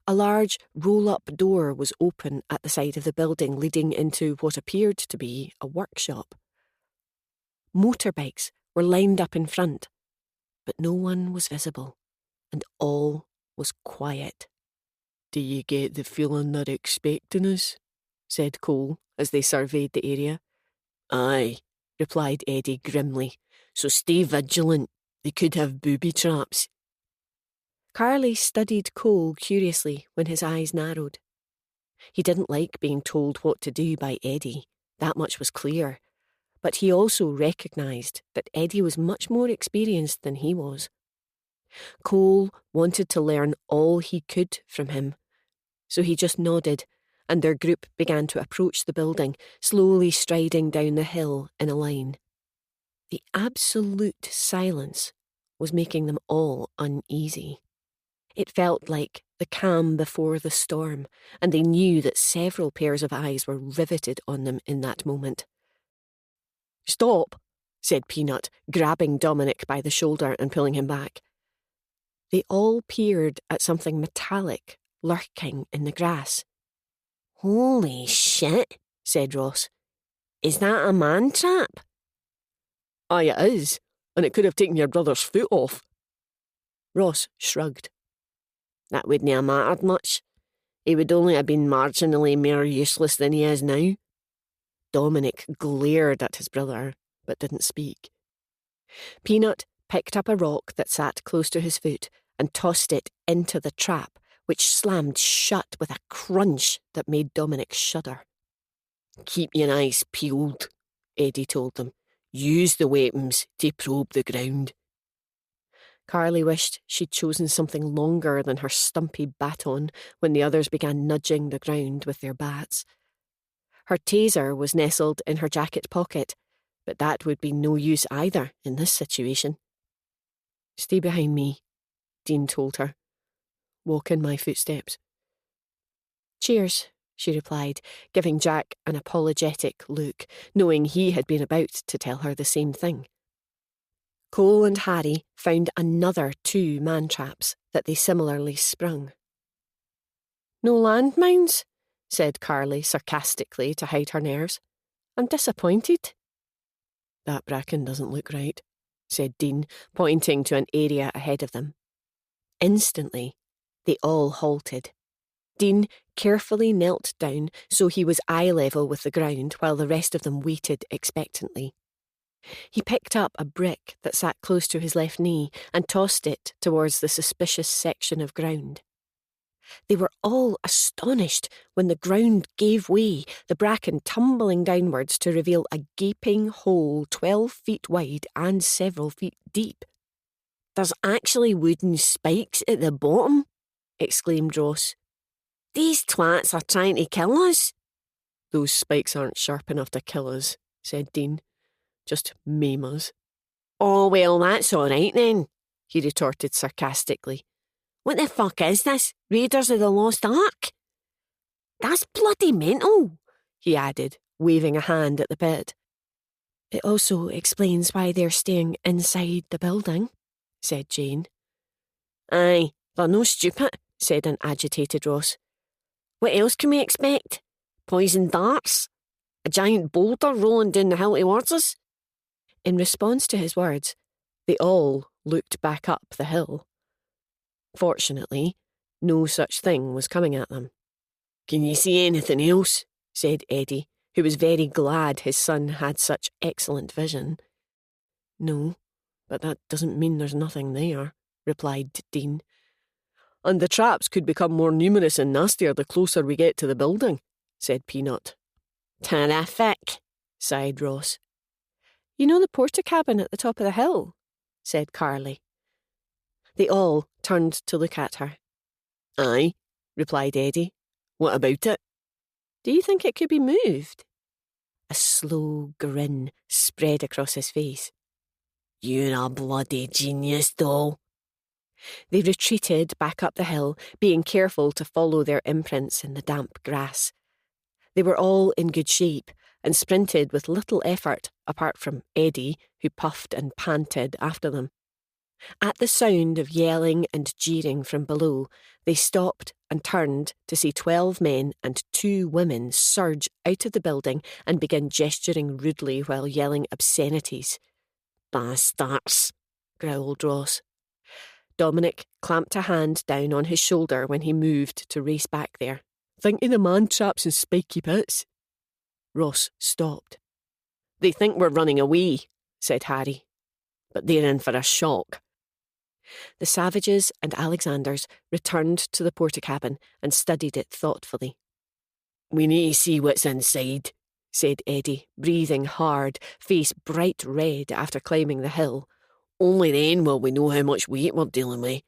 A large roll-up door was open at the side of the building, leading into what appeared to be a workshop. Motorbikes were lined up in front, but no one was visible, and all was quiet. "Do you get the feeling they're expecting us?" said Cole as they surveyed the area. "Aye," replied Eddie grimly. "So stay vigilant. They could have booby traps." Carly studied Cole curiously when his eyes narrowed. He didn't like being told what to do by Eddie, that much was clear, but he also recognised that Eddie was much more experienced than he was. Cole wanted to learn all he could from him, so he just nodded, and their group began to approach the building, slowly striding down the hill in a line. The absolute silence was making them all uneasy. It felt like the calm before the storm, and they knew that several pairs of eyes were riveted on them in that moment. "Stop," said Peanut, grabbing Dominic by the shoulder and pulling him back. They all peered at something metallic lurking in the grass. "Holy shit," said Ross. "Is that a man trap?" "Aye, it is, and it could have taken your brother's foot off." Ross shrugged. "That wouldn't have mattered much. He would only have been marginally more useless than he is now." Dominic glared at his brother, but didn't speak. Peanut picked up a rock that sat close to his foot and tossed it into the trap, which slammed shut with a crunch that made Dominic shudder. "Keep your eyes peeled," Eddie told them. "Use the weapons to probe the ground." Carly wished she'd chosen something longer than her stumpy baton when the others began nudging the ground with their bats. Her taser was nestled in her jacket pocket, but that would be no use either in this situation. "Stay behind me," Dean told her. "Walk in my footsteps." "Cheers," she replied, giving Jack an apologetic look, knowing he had been about to tell her the same thing. Cole and Harry found another 2 man-traps that they similarly sprung. "No landmines?" said Carly sarcastically to hide her nerves. "I'm disappointed." "That bracken doesn't look right," said Dean, pointing to an area ahead of them. Instantly, they all halted. Dean carefully knelt down so he was eye level with the ground while the rest of them waited expectantly. He picked up a brick that sat close to his left knee and tossed it towards the suspicious section of ground. They were all astonished when the ground gave way, the bracken tumbling downwards to reveal a gaping hole 12 feet wide and several feet deep. "There's actually wooden spikes at the bottom," exclaimed Ross. "These twats are trying to kill us." "Those spikes aren't sharp enough to kill us," said Dean. "Just maim us." "Oh, well, that's all right then," he retorted sarcastically. "What the fuck is this? Raiders of the Lost Ark?" "That's bloody mental," he added, waving a hand at the pit. "It also explains why they're staying inside the building," said Jane. "Aye, they're no stupid," said an agitated Ross. "What else can we expect? Poison darts? A giant boulder rolling down the hill towards us?" In response to his words, they all looked back up the hill. Fortunately, no such thing was coming at them. "Can you see anything else?" said Eddie, who was very glad his son had such excellent vision. "No, but that doesn't mean there's nothing there," replied Dean. "And the traps could become more numerous and nastier the closer we get to the building," said Peanut. "Terrific," sighed Ross. "You know the porter cabin at the top of the hill?" said Carly. They all turned to look at her. "Aye," replied Eddie. "What about it?" "Do you think it could be moved?" A slow grin spread across his face. "You're a bloody genius, though." They retreated back up the hill, being careful to follow their imprints in the damp grass. They were all in good shape and sprinted with little effort, apart from Eddie, who puffed and panted after them. At the sound of yelling and jeering from below, they stopped and turned to see 12 men and 2 women surge out of the building and begin gesturing rudely while yelling obscenities. "Bastards," growled Ross. Dominic clamped a hand down on his shoulder when he moved to race back there. Thinking the man traps and spiky bits? Ross stopped. "They think we're running away," said Harry. "But they're in for a shock." The Savages and Alexanders returned to the portakabin and studied it thoughtfully. "We need to see what's inside," said Eddie, breathing hard, face bright red after climbing the hill. "Only then will we know how much weight we're dealing with."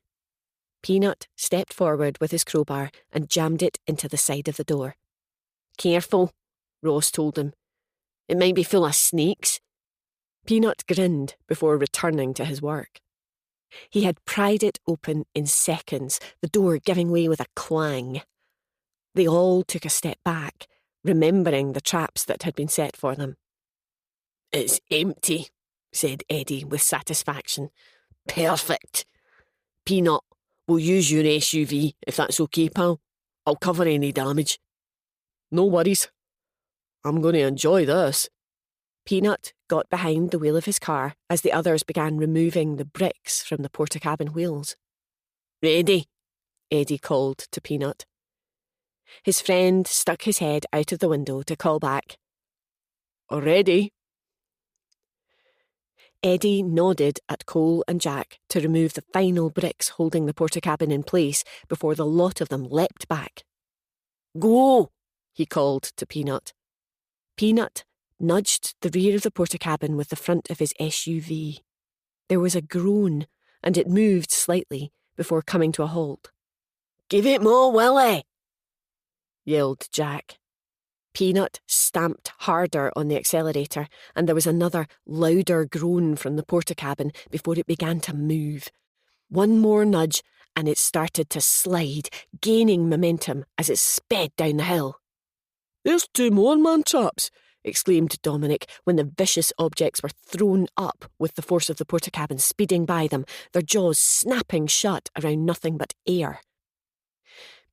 Peanut stepped forward with his crowbar and jammed it into the side of the door. "Careful," Ross told him. "It might be full of snakes." Peanut grinned before returning to his work. He had pried it open in seconds, the door giving way with a clang. They all took a step back, remembering the traps that had been set for them. "It's empty," said Eddie with satisfaction. "Perfect. Peanut, we'll use your SUV if that's okay, pal. I'll cover any damage." "No worries. I'm going to enjoy this." Peanut got behind the wheel of his car as the others began removing the bricks from the portakabin wheels. "Ready?" Eddie called to Peanut. His friend stuck his head out of the window to call back, "Already?" Eddie nodded at Cole and Jack to remove the final bricks holding the portakabin in place before the lot of them leapt back. "Go!" he called to Peanut. Peanut nudged the rear of the portakabin with the front of his SUV. There was a groan, and it moved slightly before coming to a halt. "Give it more, Willie!" yelled Jack. Peanut stamped harder on the accelerator, and there was another, louder groan from the portakabin before it began to move. One more nudge, and it started to slide, gaining momentum as it sped down the hill. "There's 2 more man traps," exclaimed Dominic when the vicious objects were thrown up with the force of the portakabin speeding by them, their jaws snapping shut around nothing but air.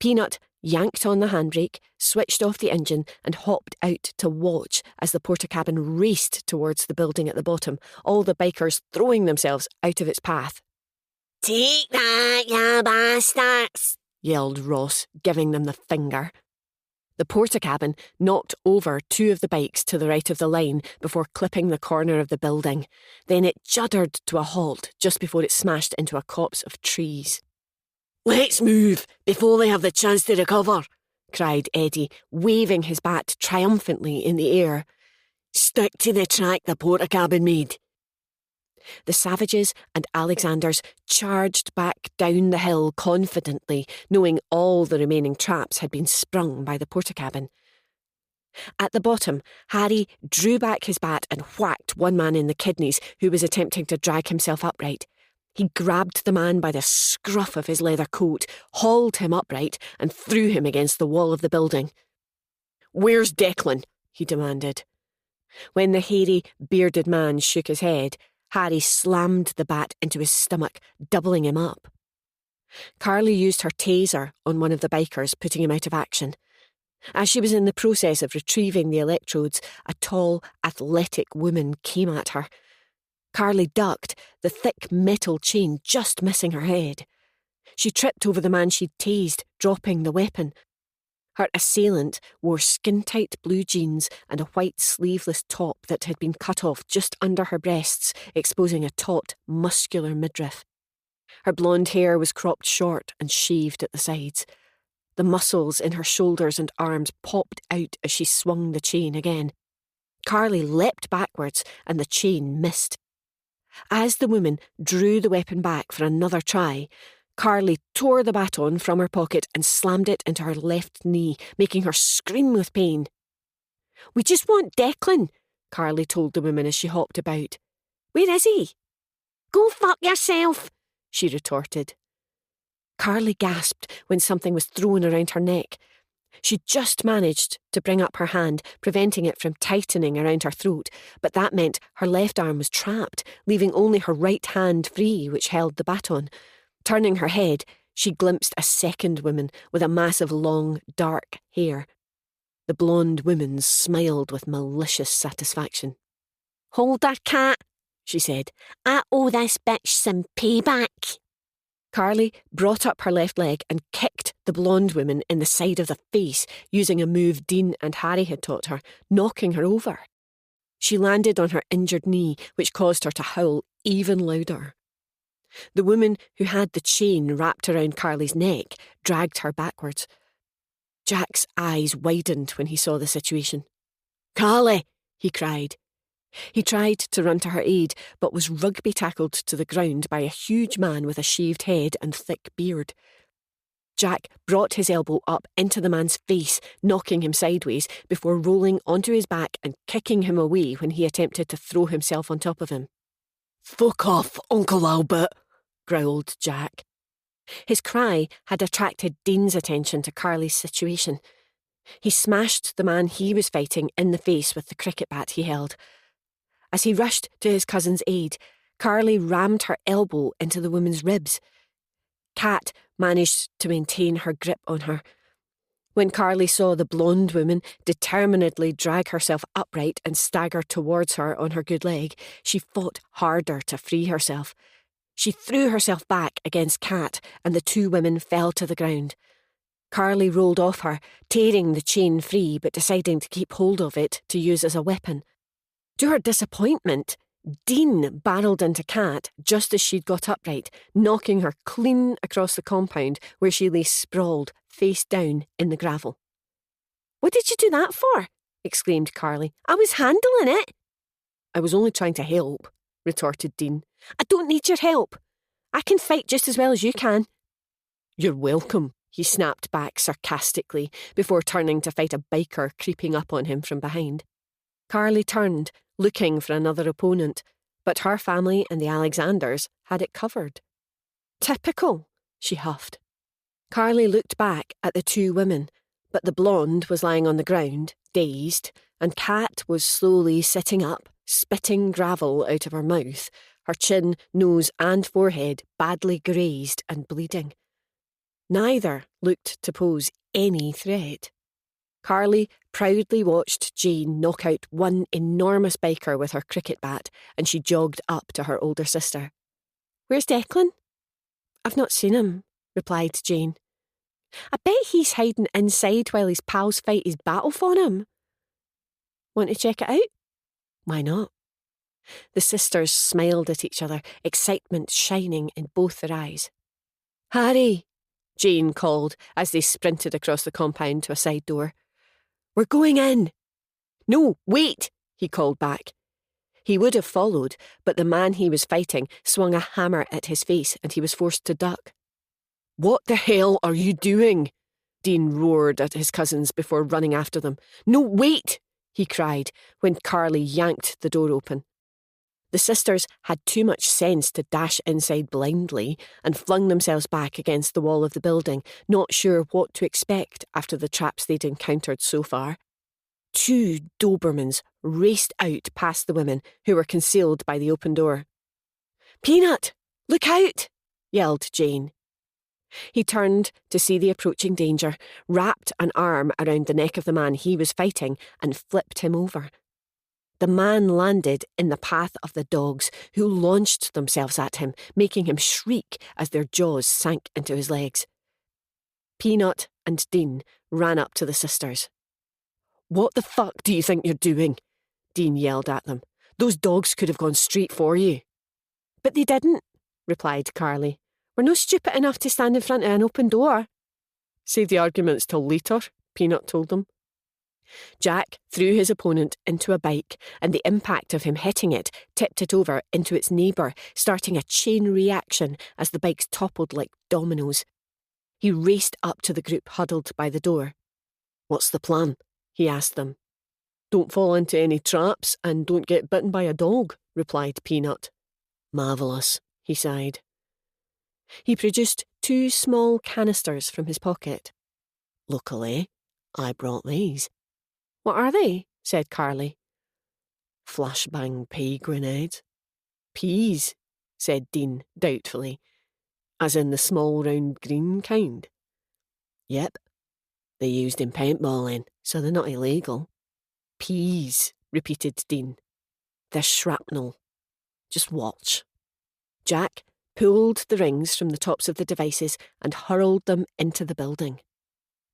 Peanut yanked on the handbrake, switched off the engine and hopped out to watch as the portakabin raced towards the building at the bottom, all the bikers throwing themselves out of its path. "Take that, you bastards!" yelled Ross, giving them the finger. The portakabin knocked over 2 of the bikes to the right of the line before clipping the corner of the building. Then it juddered to a halt just before it smashed into a copse of trees. "Let's move before they have the chance to recover," cried Eddie, waving his bat triumphantly in the air. "Stick to the track the portakabin made." The Savages and Alexanders charged back down the hill confidently, knowing all the remaining traps had been sprung by the portakabin. At the bottom, Harry drew back his bat and whacked one man in the kidneys who was attempting to drag himself upright. He grabbed the man by the scruff of his leather coat, hauled him upright, and threw him against the wall of the building. "Where's Declan?" he demanded. When the hairy, bearded man shook his head, Harry slammed the bat into his stomach, doubling him up. Carly used her taser on one of the bikers, putting him out of action. As she was in the process of retrieving the electrodes, a tall, athletic woman came at her. Carly ducked, the thick metal chain just missing her head. She tripped over the man she'd tased, dropping the weapon. Her assailant wore skin-tight blue jeans and a white sleeveless top that had been cut off just under her breasts, exposing a taut, muscular midriff. Her blonde hair was cropped short and shaved at the sides. The muscles in her shoulders and arms popped out as she swung the chain again. Carly leapt backwards and the chain missed. As the woman drew the weapon back for another try, Carly tore the baton from her pocket and slammed it into her left knee, making her scream with pain. "We just want Declan," Carly told the woman as she hopped about. "Where is he?" "Go fuck yourself," she retorted. Carly gasped when something was thrown around her neck. She just managed to bring up her hand, preventing it from tightening around her throat, but that meant her left arm was trapped, leaving only her right hand free, which held the baton. Turning her head, she glimpsed a second woman with a mass of long, dark hair. The blonde woman smiled with malicious satisfaction. "Hold her, cat," she said. "I owe this bitch some payback." Carly brought up her left leg and kicked the blonde woman in the side of the face, using a move Dean and Harry had taught her, knocking her over. She landed on her injured knee, which caused her to howl even louder. The woman who had the chain wrapped around Carly's neck dragged her backwards. Jack's eyes widened when he saw the situation. "Carly!" he cried. He tried to run to her aid, but was rugby tackled to the ground by a huge man with a shaved head and thick beard. Jack brought his elbow up into the man's face, knocking him sideways, before rolling onto his back and kicking him away when he attempted to throw himself on top of him. "Fuck off, Uncle Albert," growled Jack. His cry had attracted Dean's attention to Carly's situation. He smashed the man he was fighting in the face with the cricket bat he held. As he rushed to his cousin's aid, Carly rammed her elbow into the woman's ribs. Kat managed to maintain her grip on her. When Carly saw the blonde woman determinedly drag herself upright and stagger towards her on her good leg, she fought harder to free herself. She threw herself back against Kat, and the two women fell to the ground. Carly rolled off her, tearing the chain free but deciding to keep hold of it to use as a weapon. To her disappointment, Dean barreled into Kat just as she'd got upright, knocking her clean across the compound where she lay sprawled, face down in the gravel. "What did you do that for?" exclaimed Carly. "I was handling it." "I was only trying to help," retorted Dean. "I don't need your help. I can fight just as well as you can." "You're welcome," he snapped back sarcastically before turning to fight a biker creeping up on him from behind. Carly turned, looking for another opponent, but her family and the Alexanders had it covered. "Typical," she huffed. Carly looked back at the two women, but the blonde was lying on the ground, dazed, and Kat was slowly sitting up, spitting gravel out of her mouth, her chin, nose and forehead badly grazed and bleeding. Neither looked to pose any threat. Carly proudly watched Jane knock out one enormous biker with her cricket bat, and she jogged up to her older sister. "Where's Declan?" "I've not seen him," replied Jane. "I bet he's hiding inside while his pals fight his battle for him." "Want to check it out?" "Why not?" The sisters smiled at each other, excitement shining in both their eyes. "Harry," Jane called as they sprinted across the compound to a side door. "We're going in." "No, wait," he called back. He would have followed, but the man he was fighting swung a hammer at his face and he was forced to duck. "What the hell are you doing?" Dean roared at his cousins before running after them. "No, wait," he cried when Carly yanked the door open. The sisters had too much sense to dash inside blindly and flung themselves back against the wall of the building, not sure what to expect after the traps they'd encountered so far. Two Dobermans raced out past the women, who were concealed by the open door. "Peanut, look out!" yelled Jane. He turned to see the approaching danger, wrapped an arm around the neck of the man he was fighting, and flipped him over. The man landed in the path of the dogs, who launched themselves at him, making him shriek as their jaws sank into his legs. Peanut and Dean ran up to the sisters. "What the fuck do you think you're doing?" Dean yelled at them. "Those dogs could have gone straight for you." "But they didn't," replied Carly. "We're no stupid enough to stand in front of an open door." "Save the arguments till later," Peanut told them. Jack threw his opponent into a bike, and the impact of him hitting it tipped it over into its neighbour, starting a chain reaction as the bikes toppled like dominoes. He raced up to the group huddled by the door. "What's the plan?" he asked them. "Don't fall into any traps and don't get bitten by a dog," replied Peanut. "Marvellous," he sighed. He produced 2 small canisters from his pocket. "Luckily, I brought these. What are they? Said Carly. Flashbang pea grenades. Peas, said Dean doubtfully. As in the small round green kind? Yep. They're used in paintballing, so they're not illegal. Peas, repeated Dean. They're shrapnel. Just watch. Jack pulled the rings from the tops of the devices and hurled them into the building.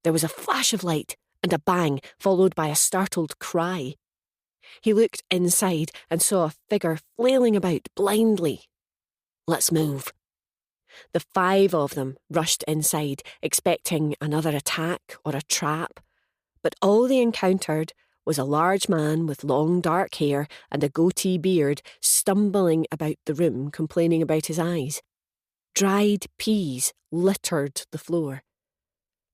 There was a flash of light and a bang, followed by a startled cry. He looked inside and saw a figure flailing about blindly. Let's move. The 5 of them rushed inside, expecting another attack or a trap, but all they encountered was a large man with long dark hair and a goatee beard stumbling about the room, complaining about his eyes. Dried peas littered the floor.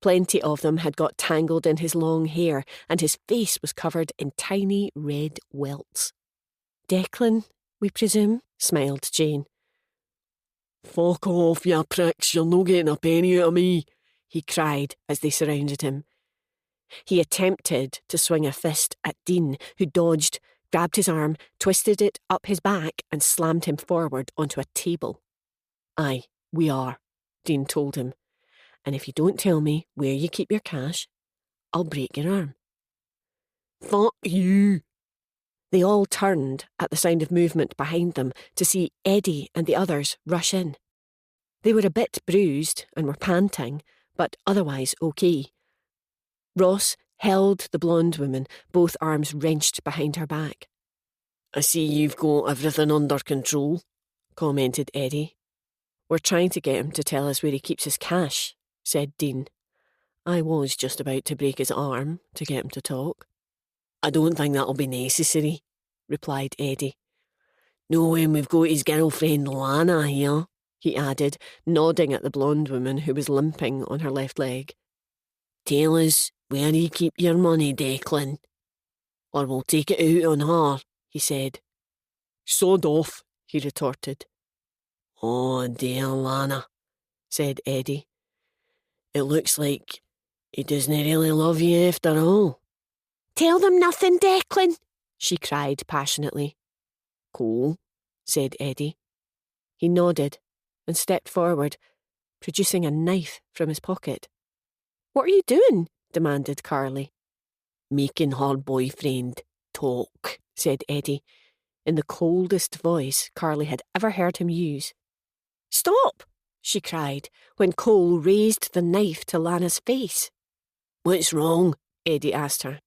Plenty of them had got tangled in his long hair, and his face was covered in tiny red welts. "Declan, we presume?" smiled Jane. "Fuck off, you pricks, you're no getting a penny out of me," he cried as they surrounded him. He attempted to swing a fist at Dean, who dodged, grabbed his arm, twisted it up his back and slammed him forward onto a table. "Aye, we are," Dean told him. "And if you don't tell me where you keep your cash, I'll break your arm." "Fuck you." They all turned at the sound of movement behind them to see Eddie and the others rush in. They were a bit bruised and were panting, but otherwise okay. Ross held the blonde woman, both arms wrenched behind her back. "I see you've got everything under control," commented Eddie. "We're trying to get him to tell us where he keeps his cash," said Dean. "I was just about to break his arm to get him to talk." "I don't think that'll be necessary," replied Eddie. "Knowing we've got his girlfriend Lana here," he added, nodding at the blonde woman who was limping on her left leg. "Tell us where you keep your money, Declan, or we'll take it out on her," he said. "Sod off," he retorted. "Oh dear, Lana," said Eddie. "It looks like he doesn't really love you after all." "Tell them nothing, Declan," she cried passionately. "Cool," said Eddie. He nodded and stepped forward, producing a knife from his pocket. "What are you doing?" demanded Carly. "Making her boyfriend talk," said Eddie, in the coldest voice Carly had ever heard him use. "Stop!" she cried, when Cole raised the knife to Lana's face. "What's wrong?" Eddie asked her.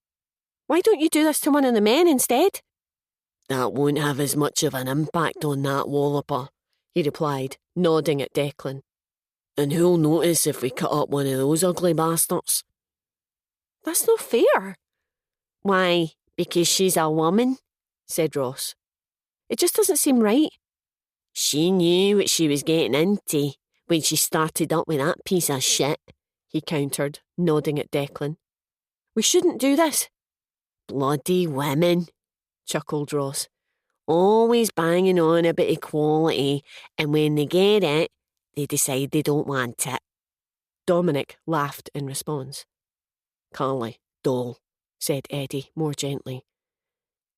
"Why don't you do this to one of the men instead?" "That won't have as much of an impact on that walloper," he replied, nodding at Declan. "And who'll notice if we cut up one of those ugly bastards?" "That's not fair." "Why, because she's a woman," said Ross. "It just doesn't seem right." "She knew what she was getting into when she started up with that piece of shit," he countered, nodding at Declan. "We shouldn't do this." "Bloody women," chuckled Ross. "Always banging on about equality, and when they get it, they decide they don't want it." Dominic laughed in response. "Carly, doll," said Eddie more gently.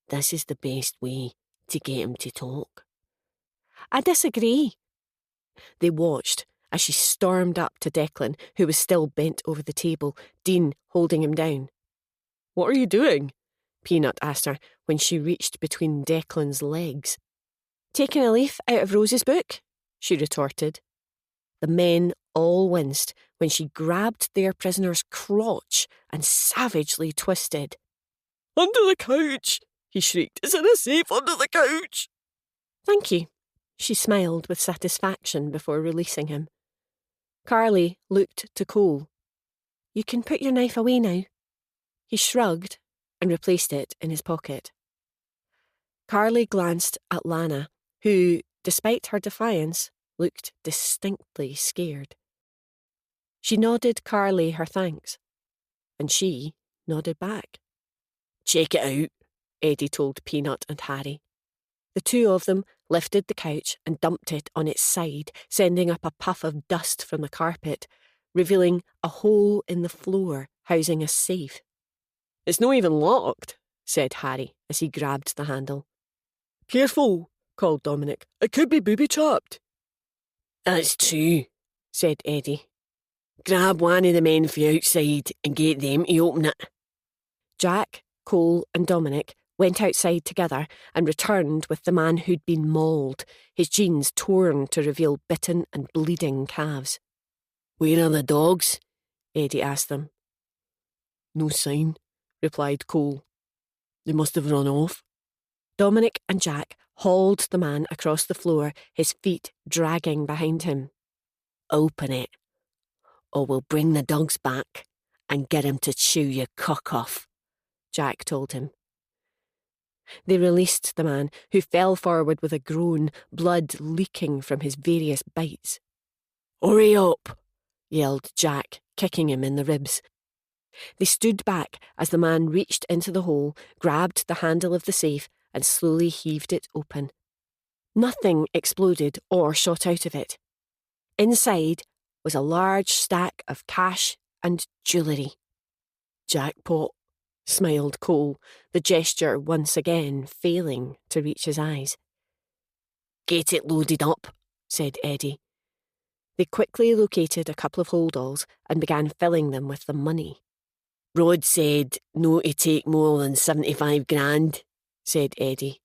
"This is the best way to get him to talk." "I disagree." They watched as she stormed up to Declan, who was still bent over the table, Dean holding him down. "What are you doing?" Peanut asked her when she reached between Declan's legs. "Taking a leaf out of Rose's book," she retorted. The men all winced when she grabbed their prisoner's crotch and savagely twisted. "Under the couch!" he shrieked. "Is there a safe under the couch?" "Thank you." She smiled with satisfaction before releasing him. Carly looked to Cole. "You can put your knife away now." He shrugged and replaced it in his pocket. Carly glanced at Lana, who, despite her defiance, looked distinctly scared. She nodded Carly her thanks, and she nodded back. "Check it out," Eddie told Peanut and Harry. The 2 of them lifted the couch and dumped it on its side, sending up a puff of dust from the carpet, revealing a hole in the floor housing a safe. "It's not even locked," said Harry as he grabbed the handle. "Careful," called Dominic. "It could be booby-trapped." "That's true," said Eddie. "Grab one of the men from outside and get them to open it." Jack, Cole and Dominic went outside together and returned with the man who'd been mauled, his jeans torn to reveal bitten and bleeding calves. "Where are the dogs?" Eddie asked them. "No sign," replied Cole. "They must have run off." Dominic and Jack hauled the man across the floor, his feet dragging behind him. "Open it, or we'll bring the dogs back and get him to chew your cock off," Jack told him. They released the man, who fell forward with a groan, blood leaking from his various bites. "Hurry up," yelled Jack, kicking him in the ribs. They stood back as the man reached into the hole, grabbed the handle of the safe and slowly heaved it open. Nothing exploded or shot out of it. Inside was a large stack of cash and jewellery. "Jackpot," smiled Cole, the gesture once again failing to reach his eyes. "Get it loaded up," said Eddie. They quickly located a couple of holdalls and began filling them with the money. "Rod said no to take more than 75 grand, said Eddie.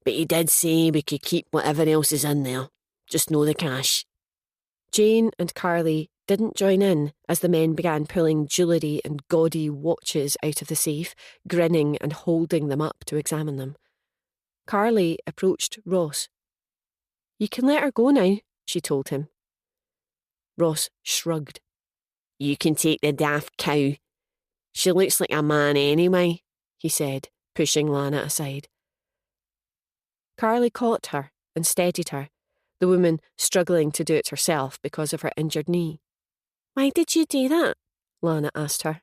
"But he did say we could keep whatever else is in there, just no the cash." Jane and Carly didn't join in as the men began pulling jewellery and gaudy watches out of the safe, grinning and holding them up to examine them. Carly approached Ross. "You can let her go now," she told him. Ross shrugged. "You can take the daft cow. She looks like a man anyway," he said, pushing Lana aside. Carly caught her and steadied her, the woman struggling to do it herself because of her injured knee. "Why did you do that?" Lana asked her.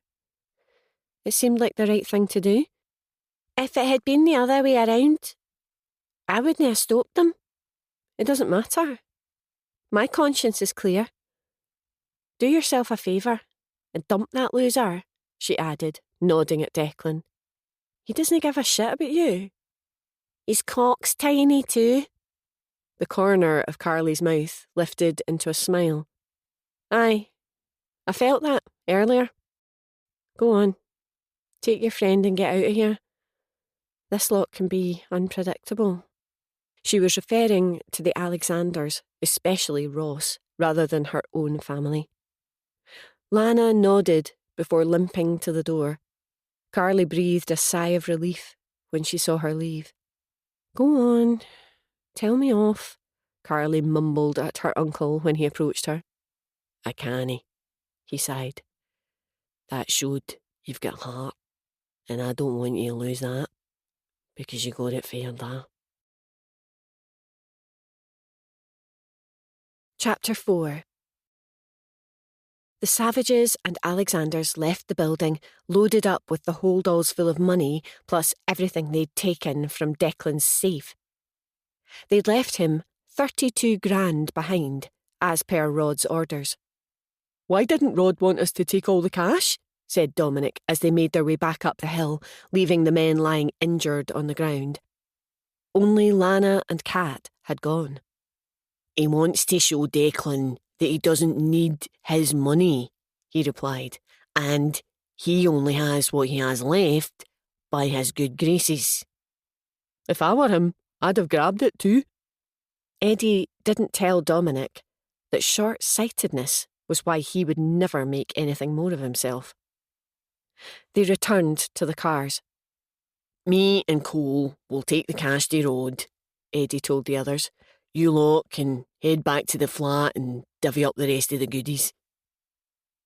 "It seemed like the right thing to do. If it had been the other way around, I wouldn't have stopped them. It doesn't matter. My conscience is clear. Do yourself a favour and dump that loser," she added, nodding at Declan. "He doesn't give a shit about you. His cock's tiny too." The corner of Carly's mouth lifted into a smile. "Aye, I felt that earlier. Go on, take your friend and get out of here. This lot can be unpredictable." She was referring to the Alexanders, especially Ross, rather than her own family. Lana nodded before limping to the door. Carly breathed a sigh of relief when she saw her leave. "Go on, tell me off," Carly mumbled at her uncle when he approached her. "I cannae," he sighed. "That showed you've got heart, and I don't want you to lose that, because you got it fair there." Chapter 4. The Savages and Alexanders left the building, loaded up with the holdalls full of money, plus everything they'd taken from Declan's safe. They'd left him 32 grand behind, as per Rod's orders. "Why didn't Rod want us to take all the cash?" said Dominic as they made their way back up the hill, leaving the men lying injured on the ground. Only Lana and Kat had gone. "He wants to show Declan that he doesn't need his money," he replied, "and he only has what he has left by his good graces." "If I were him, I'd have grabbed it too." Eddie didn't tell Dominic that short-sightedness was why he would never make anything more of himself. They returned to the cars. "Me and Cole will take the cash to Rod," Eddie told the others. "You lot can head back to the flat and divvy up the rest of the goodies."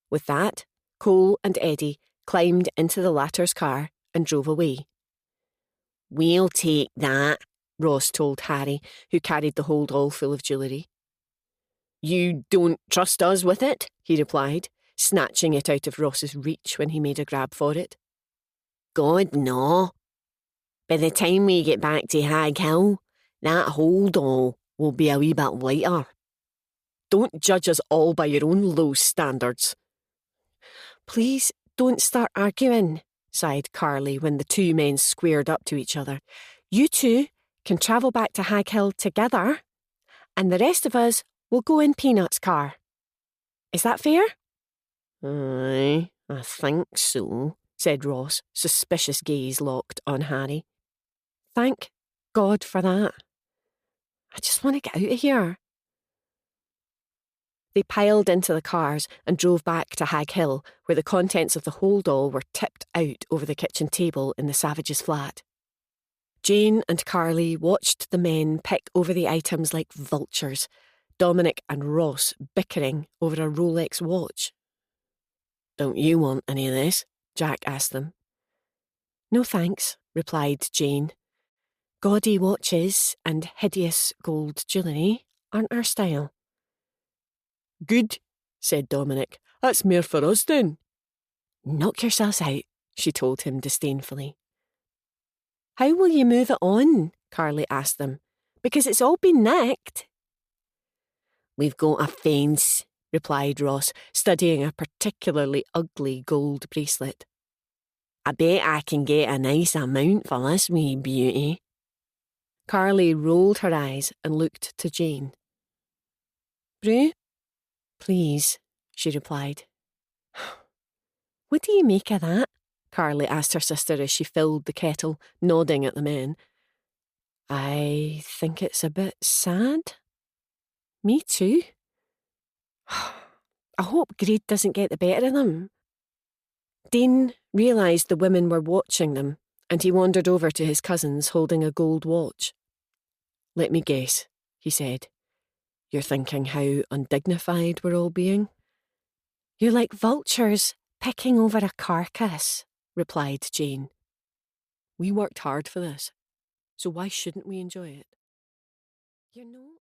With that, Cole and Eddie climbed into the latter's car and drove away. "We'll take that," Ross told Harry, who carried the holdall full of jewellery. "You don't trust us with it?" he replied, snatching it out of Ross's reach when he made a grab for it. "God, no. By the time we get back to Haghill, that holdall will be a wee bit lighter." "Don't judge us all by your own low standards." "Please don't start arguing, sighed Carly when the two men squared up to each other. You two can travel back to Haghill together, and the rest of us will go in Peanut's car. Is that fair? Aye, I think so, said Ross, suspicious gaze locked on Harry. Thank God for that. I just want to get out of here. They piled into the cars and drove back to Haghill, where the contents of the hold all were tipped out over the kitchen table in the Savage's flat. Jane and Carly watched the men pick over the items like vultures, Dominic and Ross bickering over a Rolex watch. Don't you want any of this? Jack asked them. No thanks, replied Jane. Gaudy watches and hideous gold jewellery aren't our style. Good, said Dominic. That's more for us then. Knock yourselves out, she told him disdainfully. How will you move it on? Carly asked them. Because it's all been nicked. We've got a fence, replied Ross, studying a particularly ugly gold bracelet. I bet I can get a nice amount for this wee beauty. Carly rolled her eyes and looked to Jane. Brew? Please, she replied. What do you make of that? Carly asked her sister as she filled the kettle, nodding at the men. I think it's a bit sad. Me too. I hope greed doesn't get the better of them. Dean realised the women were watching them, and he wandered over to his cousins holding a gold watch. Let me guess, he said. You're thinking how undignified we're all being? You're like vultures picking over a carcass, replied Jane. We worked hard for this, so why shouldn't we enjoy it? You're no